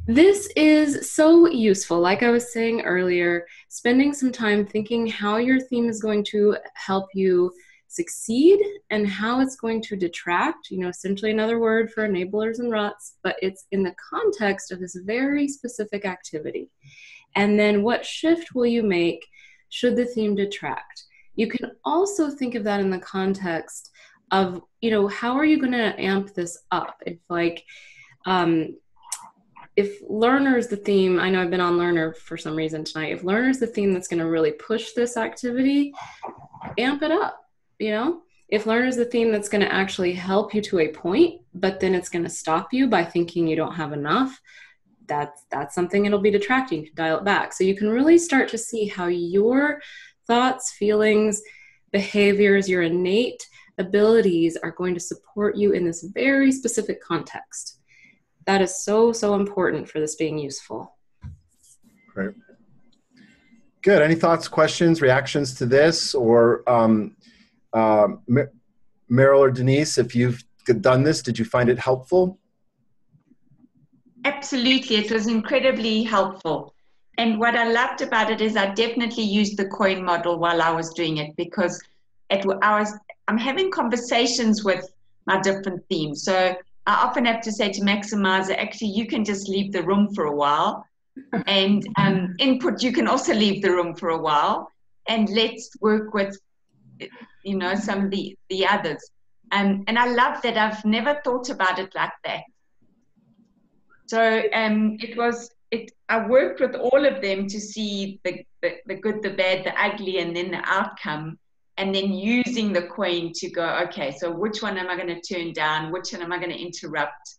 This is so useful. Like I was saying earlier, spending some time thinking how your theme is going to help you succeed and how it's going to detract, essentially another word for enablers and ruts, but it's in the context of this very specific activity. And then what shift will you make should the theme detract? You can also think of that in the context of, how are you going to amp this up? If learner's the theme, I know I've been on learner for some reason tonight. If learner's the theme that's going to really push this activity, amp it up. If learner's the theme that's going to actually help you to a point, but then it's going to stop you by thinking you don't have enough, that's something it'll be detracting. You can dial it back. So you can really start to see how your thoughts, feelings, behaviors, your innate abilities are going to support you in this very specific context. That is so, so important for this being useful. Great. Good. Any thoughts, questions, reactions to this? Or Meryl or Denise, if you've done this, did you find it helpful? Absolutely. It was incredibly helpful. And what I loved about it is I definitely used the coin model while I was doing it, because I'm having conversations with my different themes. So I often have to say to Maximizer, actually, you can just leave the room for a while. And input, you can also leave the room for a while. And let's work with, some of the others. And I love that I've never thought about it like that. So it was I worked with all of them to see the good, the bad, the ugly, and then the outcome, and then using the coin to go, okay, so which one am I going to turn down? Which one am I going to interrupt?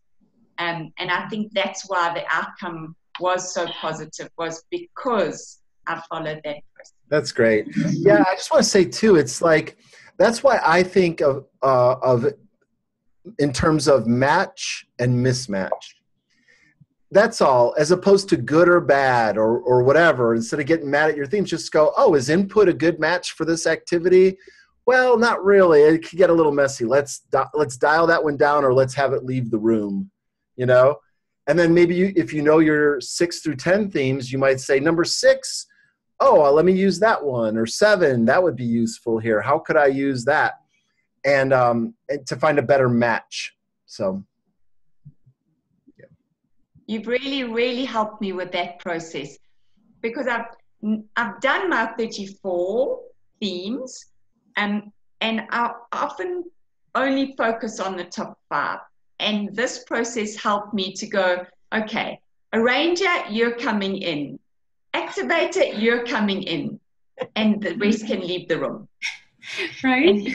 And I think that's why the outcome was so positive, was because I followed that process. That's great. Yeah, I just want to say too, it's like, that's why I think of in terms of match and mismatch. That's all, as opposed to good or bad or whatever. Instead of getting mad at your themes, just go, oh, is input a good match for this activity? Well, not really. It could get a little messy. Let's dial that one down, or let's have it leave the room, you know? And then maybe if you know your 6 through 10 themes, you might say, number 6, oh, let me use that one, or 7, that would be useful here. How could I use that? And to find a better match. So. You've really, really helped me with that process, because I've done my 34 themes, and I often only focus on the top 5. And this process helped me to go, okay, arranger, you're coming in. Activator, you're coming in. And the rest can leave the room. Right. And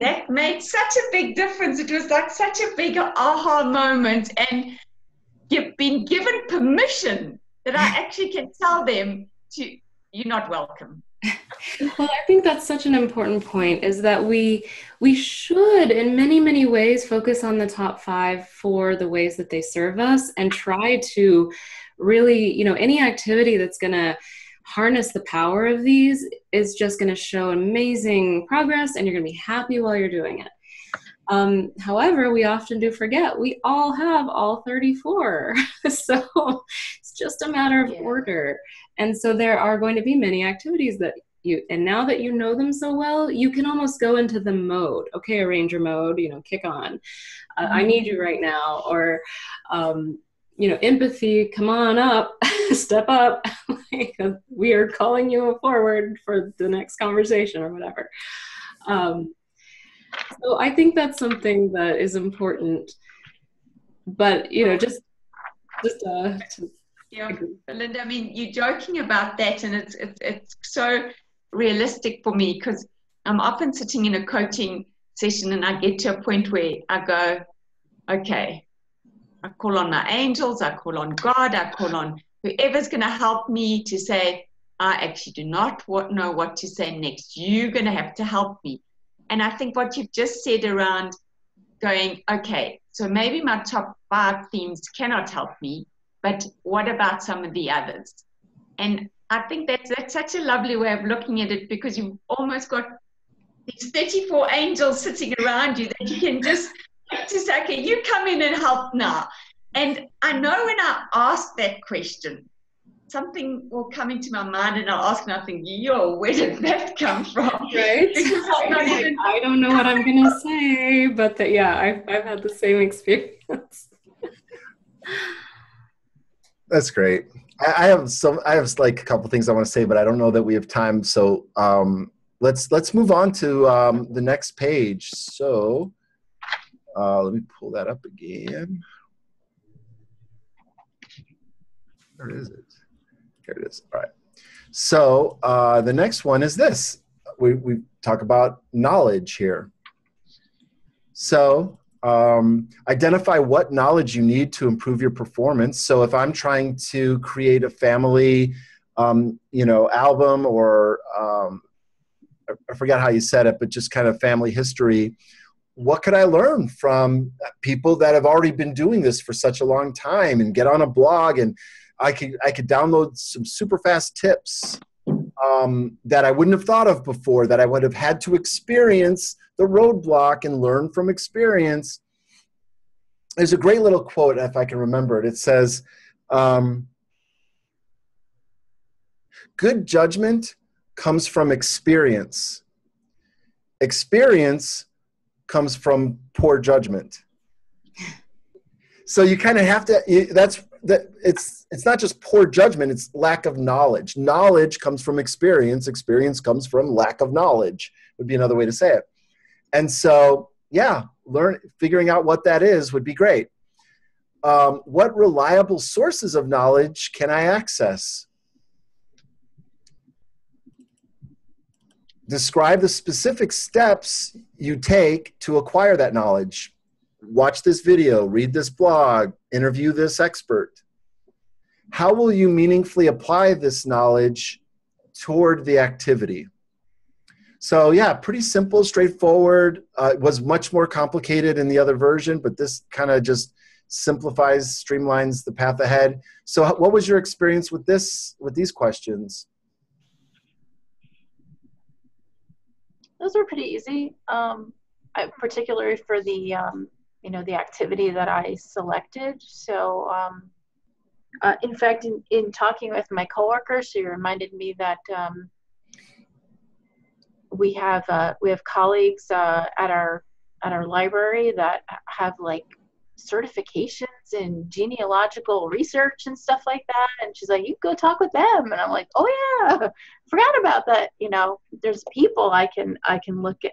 that made such a big difference. It was like such a big aha moment. And you've been given permission that I actually can tell them you're not welcome. Well, I think that's such an important point, is that we should, in many, many ways, focus on the top 5 for the ways that they serve us, and try to really, any activity that's going to harness the power of these is just going to show amazing progress, and you're going to be happy while you're doing it. However, we often do forget we all have all 34. So it's just a matter of order. And so there are going to be many activities that and now that you know them so well, you can almost go into the mode. Okay, arranger mode, kick on. I need you right now. Or, empathy, come on up, step up. We are calling you forward for the next conversation or whatever. So I think that's something that is important, but just yeah, Belinda, I mean, you're joking about that, and it's so realistic for me, because I'm often sitting in a coaching session and I get to a point where I go, okay, I call on my angels, I call on God, I call on whoever's going to help me to say, I actually do not know what to say next. You're going to have to help me. And I think what you've just said around going, okay, so maybe my top 5 themes cannot help me, but what about some of the others? And I think that's such a lovely way of looking at it, because you've almost got these 34 angels sitting around you that you can just say, okay, you come in and help now. And I know when I ask that question, something will come into my mind, and I'll ask, and I think, where did that come from? Right? I don't know what I'm going to say, but I've had the same experience. That's great. I have like a couple things I want to say, but I don't know that we have time. So let's move on to the next page. So let me pull that up again. Where is it? Here it is. All right. So the next one is this. We talk about knowledge here. So identify what knowledge you need to improve your performance. So if I'm trying to create a family, album, or I forgot how you said it, but just kind of family history, what could I learn from people that have already been doing this for such a long time, and get on a blog, and I could download some super fast tips that I wouldn't have thought of before, that I would have had to experience the roadblock and learn from experience. There's a great little quote, if I can remember it. It says, good judgment comes from experience. Experience comes from poor judgment. So you kind of have to, it's not just poor judgment, it's lack of knowledge. Knowledge comes from experience. Experience comes from lack of knowledge, would be another way to say it. And so, figuring out what that is would be great. what reliable sources of knowledge can I access? Describe the specific steps you take to acquire that knowledge. Watch this video, read this blog, interview this expert. How will you meaningfully apply this knowledge toward the activity? So yeah, pretty simple, straightforward. It was much more complicated in the other version, but this kind of just simplifies, streamlines the path ahead. So what was your experience with these questions? Those were pretty easy, particularly for the the activity that I selected. So in fact, in talking with my coworker, she reminded me that we have colleagues at our library that have like certifications in genealogical research and stuff like that, and she's like, you go talk with them. And I'm like, oh yeah, forgot about that. There's people I can look at,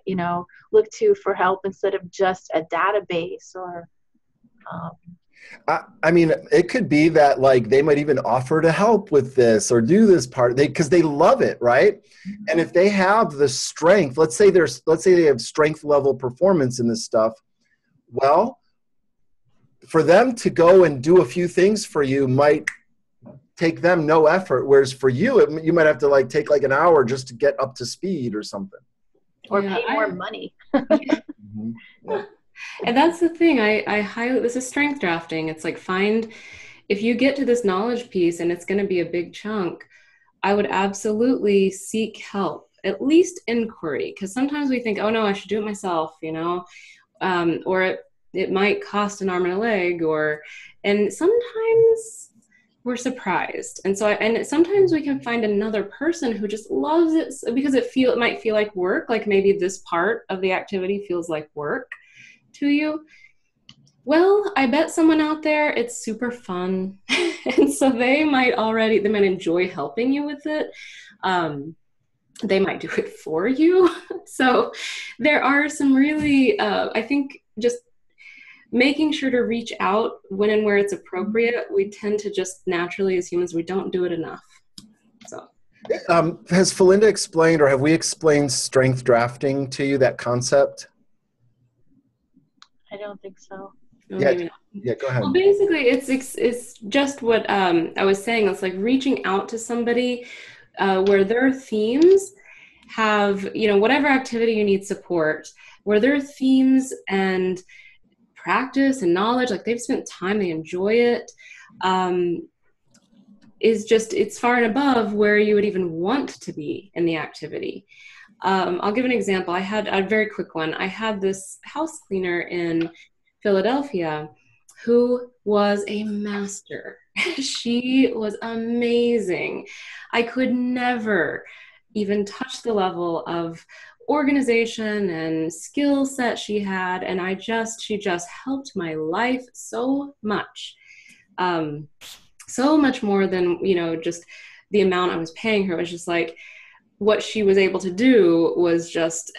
look to for help instead of just a database. Or I mean, it could be that like they might even offer to help with this or do this part because they love it, right? And if they have the strength, let's say they have strength level performance in this stuff, well, for them to go and do a few things for you might take them no effort, whereas for you, you might have to like take like an hour just to get up to speed or something. Or pay more money. Mm-hmm. Yeah. And that's the thing. I highly, this is strength drafting. It's like if you get to this knowledge piece and it's going to be a big chunk, I would absolutely seek help, at least inquiry. Because sometimes we think, oh no, I should do it myself, or it might cost an arm and a leg, and sometimes we're surprised. And sometimes we can find another person who just loves it because it might feel like work, like maybe this part of the activity feels like work to you. Well, I bet someone out there, it's super fun. And so they might enjoy helping you with it. They might do it for you. So there are some really, I think just making sure to reach out when and where it's appropriate. We tend to just naturally, as humans, we don't do it enough. So, has Felinda explained, or have we explained strength drafting to you, that concept? I don't think so. Yeah, go ahead. Well, basically, it's just what I was saying. It's like reaching out to somebody where their themes have, whatever activity you need support, where their themes and practice and knowledge, like they've spent time, they enjoy it, it's far and above where you would even want to be in the activity. I'll give an example. I had a very quick one. I had this house cleaner in Philadelphia who was a master. She was amazing. I could never even touch the level of organization and skill set she had, and she just helped my life so much more than just the amount I was paying her. It was just like what she was able to do was just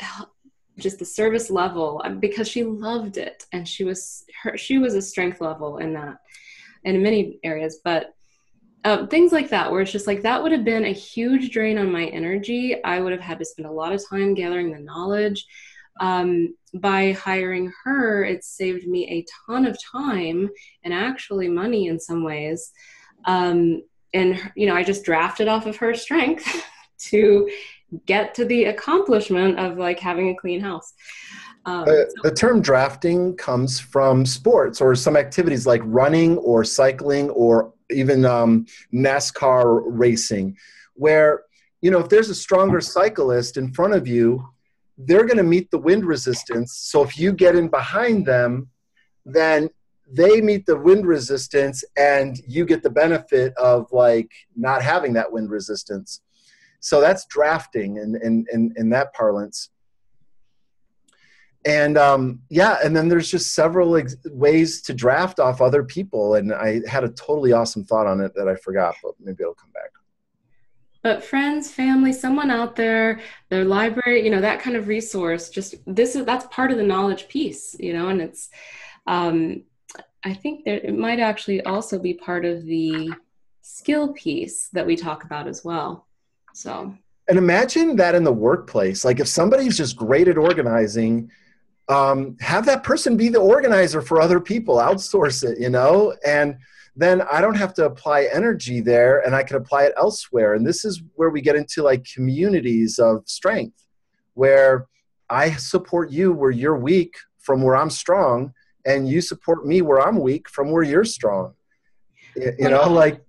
the service level, because she loved it, and she was a strength level in that, and in many areas. But things like that, where it's just like that would have been a huge drain on my energy. I would have had to spend a lot of time gathering the knowledge. By hiring her, it saved me a ton of time and actually money in some ways. And I just drafted off of her strength to get to the accomplishment of like having a clean house. The term drafting comes from sports or some activities like running or cycling or even NASCAR racing, where, if there's a stronger cyclist in front of you, they're going to meet the wind resistance. So if you get in behind them, then they meet the wind resistance and you get the benefit of like not having that wind resistance. So that's drafting in that parlance. And and then there's just several ways to draft off other people. And I had a totally awesome thought on it that I forgot, but maybe it'll come back. But friends, family, someone out there, their library, that kind of resource, that's part of the knowledge piece, and it's, I think that it might actually also be part of the skill piece that we talk about as well. So, and imagine that in the workplace. Like if somebody's just great at organizing, have that person be the organizer for other people, outsource it, you know, and then I don't have to apply energy there and I can apply it elsewhere. And this is where we get into like communities of strength, where I support you where you're weak from where I'm strong, and you support me where I'm weak from where you're strong. You know, like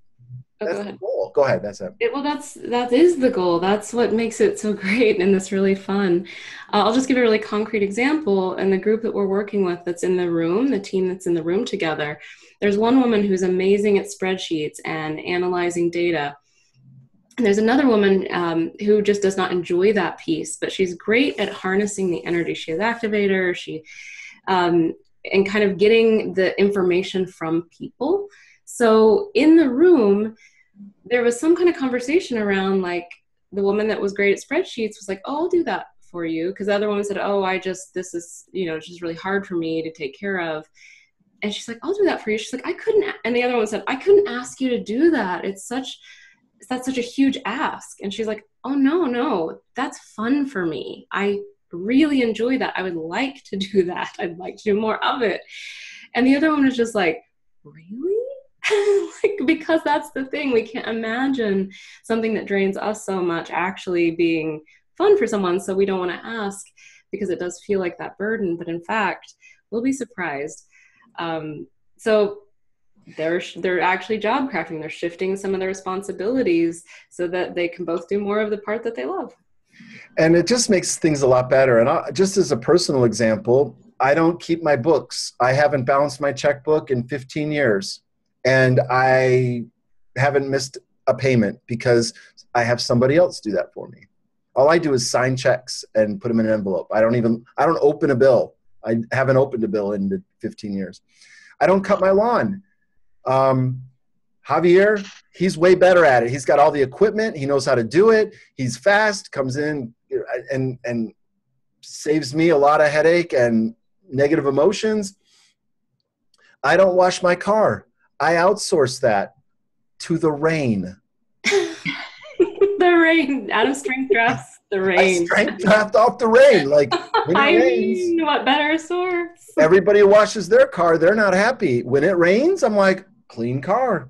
that's the goal. Go ahead. That's it. Well, that is the goal. That's what makes it so great and it's really fun. I'll just give a really concrete example. In the group that we're working with that's in the room, the team that's in the room together, there's one woman who's amazing at spreadsheets and analyzing data. And there's another woman who just does not enjoy that piece, but she's great at harnessing the energy. She has activator, and kind of getting the information from people. So in the room, there was some kind of conversation around like the woman that was great at spreadsheets was like, oh, I'll do that for you. Because the other woman said, oh, this is, it's just really hard for me to take care of. And she's like, I'll do that for you. She's like, I couldn't. And the other one said, I couldn't ask you to do that. That's such a huge ask. And she's like, oh, no, that's fun for me. I really enjoy that. I would like to do that. I'd like to do more of it. And the other one was just like, really? Like, because that's the thing. We can't imagine something that drains us so much actually being fun for someone. So we don't want to ask because it does feel like that burden. But in fact, we'll be surprised. So they're actually job crafting. They're shifting some of their responsibilities so that they can both do more of the part that they love. And it just makes things a lot better. And just as a personal example, I don't keep my books. I haven't balanced my checkbook in 15 years. And I haven't missed a payment because I have somebody else do that for me. All I do is sign checks and put them in an envelope. I don't open a bill. I haven't opened a bill in 15 years. I don't cut my lawn. Javier, he's way better at it. He's got all the equipment. He knows how to do it. He's fast, comes in and saves me a lot of headache and negative emotions. I don't wash my car. I outsource that to the rain. The rain. Adam strength drafts the rain. I strength draft off the rain. Like when it rains, what better source? Everybody who washes their car, they're not happy. When it rains, I'm like, clean car.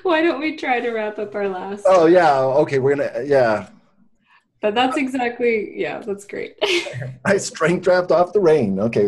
Why don't we try to wrap up our last? Oh yeah. Okay, we're gonna But that's that's great. I strength draft off the rain. Okay.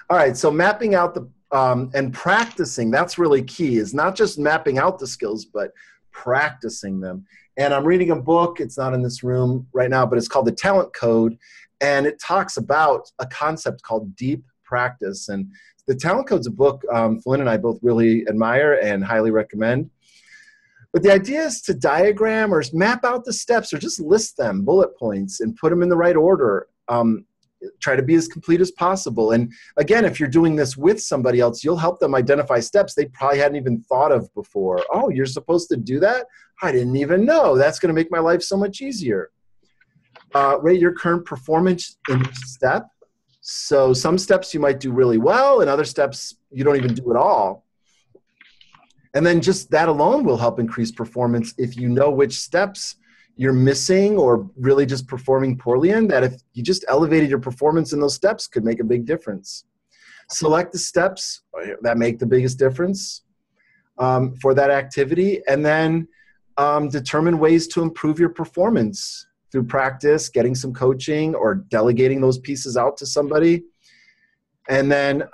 All right, so mapping out the and practicing, that's really key, is not just mapping out the skills, but practicing them. And I'm reading a book, it's not in this room right now, but it's called The Talent Code, and it talks about a concept called deep practice. And The Talent Code's a book Flynn and I both really admire and highly recommend. But the idea is to diagram or map out the steps or just list them, bullet points, and put them in the right order. Try to be as complete as possible. And again, if you're doing this with somebody else, you'll help them identify steps they probably hadn't even thought of before. Oh, you're supposed to do that? I didn't even know. That's going to make my life so much easier. Rate your current performance in each step. So some steps you might do really well, and other steps you don't even do at all. And then just that alone will help increase performance if you know which steps you're missing or really just performing poorly in, that if you just elevated your performance in those steps could make a big difference. Select the steps that make the biggest difference for that activity, and then determine ways to improve your performance through practice, getting some coaching, or delegating those pieces out to somebody. And then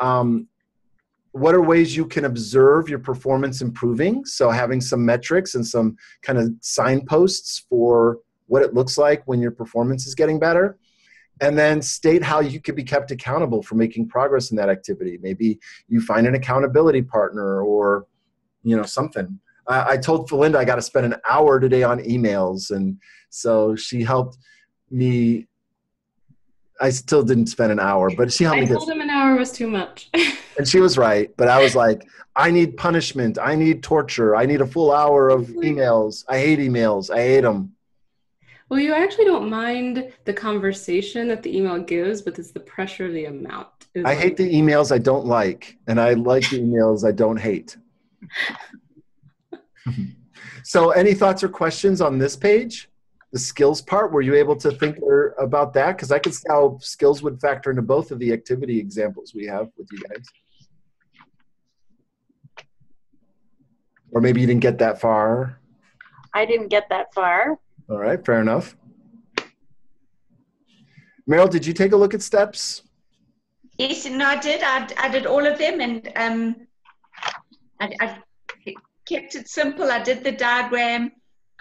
what are ways you can observe your performance improving? So having some metrics and some kind of signposts for what it looks like when your performance is getting better. And then state how you could be kept accountable for making progress in that activity. Maybe you find an accountability partner or, something. I told Felinda I got to spend an hour today on emails. And so she helped me. I still didn't spend an hour, but she helped me. I told him an hour was too much. And she was right. But I was like, I need punishment. I need torture. I need a full hour of emails. I hate emails. I hate them. Well, you actually don't mind the conversation that the email gives, but it's the pressure of the amount. I hate the emails I don't like, and I like the emails I don't hate. So any thoughts or questions on this page? The skills part, were you able to think about that? Because I could see how skills would factor into both of the activity examples we have with you guys. Or maybe you didn't get that far. I didn't get that far. All right, fair enough. Meryl, did you take a look at steps? Yes, no, I did. I did all of them, and I kept it simple. I did the diagram,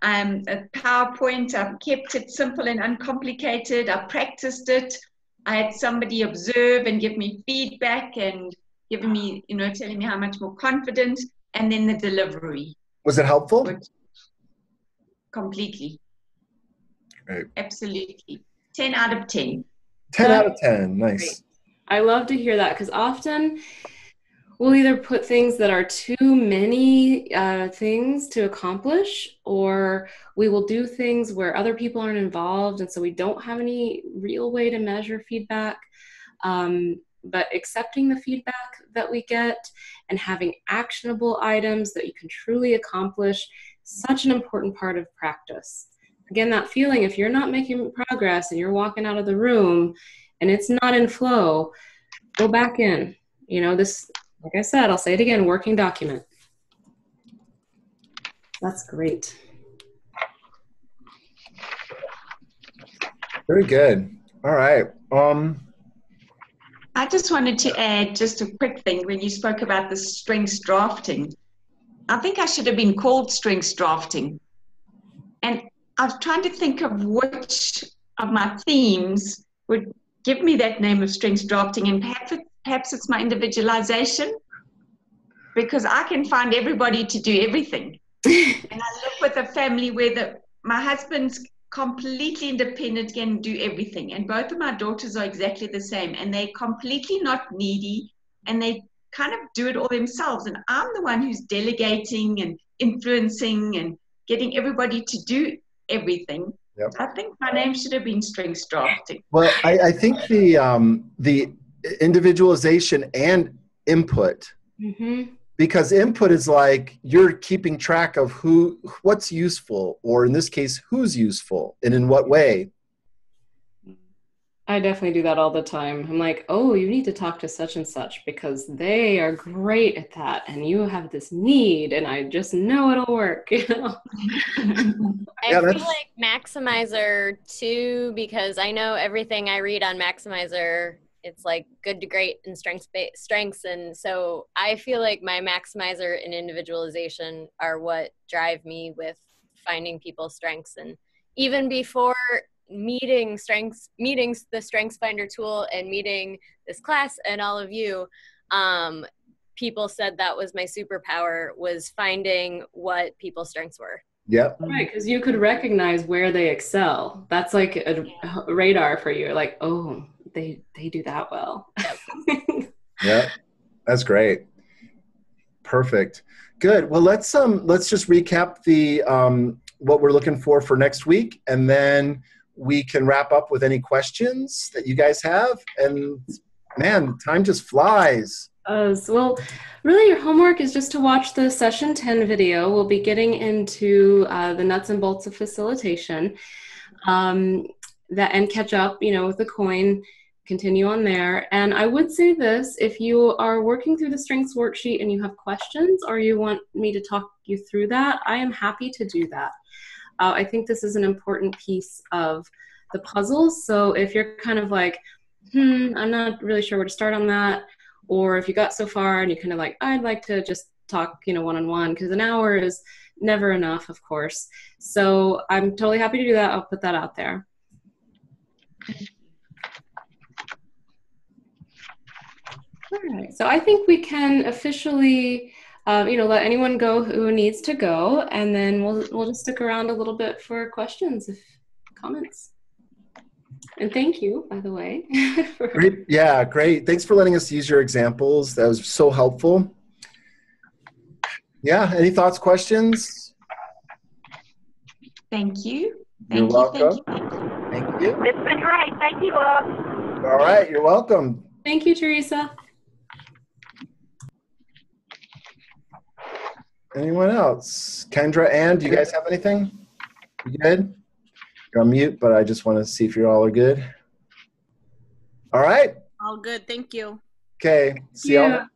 a PowerPoint. I kept it simple and uncomplicated. I practiced it. I had somebody observe and give me feedback and giving me, telling me how much more confident. And then the delivery. Was it helpful? Completely. Great. Absolutely. 10 out of 10. 10 out of 10. Nice. Great. I love to hear that, because often we'll either put things that are too many things to accomplish, or we will do things where other people aren't involved, and so we don't have any real way to measure feedback. But accepting the feedback that we get and having actionable items that you can truly accomplish, such an important part of practice. Again, that feeling, if you're not making progress and you're walking out of the room and it's not in flow, go back in. This, like I said, I'll say it again, working document. That's great. Very good. All right. I just wanted to add just a quick thing when you spoke about the strengths drafting. I think I should have been called strengths drafting. And I was trying to think of which of my themes would give me that name of strengths drafting, and perhaps it's my individualization, because I can find everybody to do everything. And I live with a family where my husband's completely independent, can do everything, and both of my daughters are exactly the same, and they're completely not needy, and they kind of do it all themselves, and I'm the one who's delegating and influencing and getting everybody to do everything. Yep. I think my name should have been strengths drafting. Well, I think the individualization and input, because input is like you're keeping track of what's useful, or in this case, who's useful and in what way. I definitely do that all the time. I'm like, oh, you need to talk to such and such because they are great at that, and you have this need, and I just know it'll work. I feel like Maximizer too, because I know everything I read on Maximizer, it's like good to great and strengths. And so I feel like my Maximizer and individualization are what drive me with finding people's strengths. And even before meeting the Strengths Finder tool and meeting this class and all of you, people said that was my superpower, was finding what people's strengths were. Yep. Right, because you could recognize where they excel. That's like a radar for you. Like, oh, they do that well. Yeah, that's great. Perfect. Good. Well, let's just recap the what we're looking for next week, and then we can wrap up with any questions that you guys have. And man, time just flies. Well, really your homework is just to watch the session 10 video. We'll be getting into the nuts and bolts of facilitation, and catch up, with the coin, continue on there. And I would say this, if you are working through the strengths worksheet and you have questions, or you want me to talk you through that, I am happy to do that. I think this is an important piece of the puzzle. So if you're kind of like, I'm not really sure where to start on that, or if you got so far and you kind of like, I'd like to just talk, one-on-one, because an hour is never enough, of course. So I'm totally happy to do that. I'll put that out there. All right, so I think we can officially let anyone go who needs to go, and then we'll just stick around a little bit for questions, comments. And thank you, by the way. Great. Yeah, great. Thanks for letting us use your examples. That was so helpful. Yeah, any thoughts, questions? Thank you. You're welcome. Thank you. It's been great. Thank you, love. All right, you're welcome. Thank you, Teresa. Anyone else? Kendra, Ann, do you guys have anything? You good? You're on mute, but I just want to see if you all are good. All right. All good. Thank you. Okay. See y'all.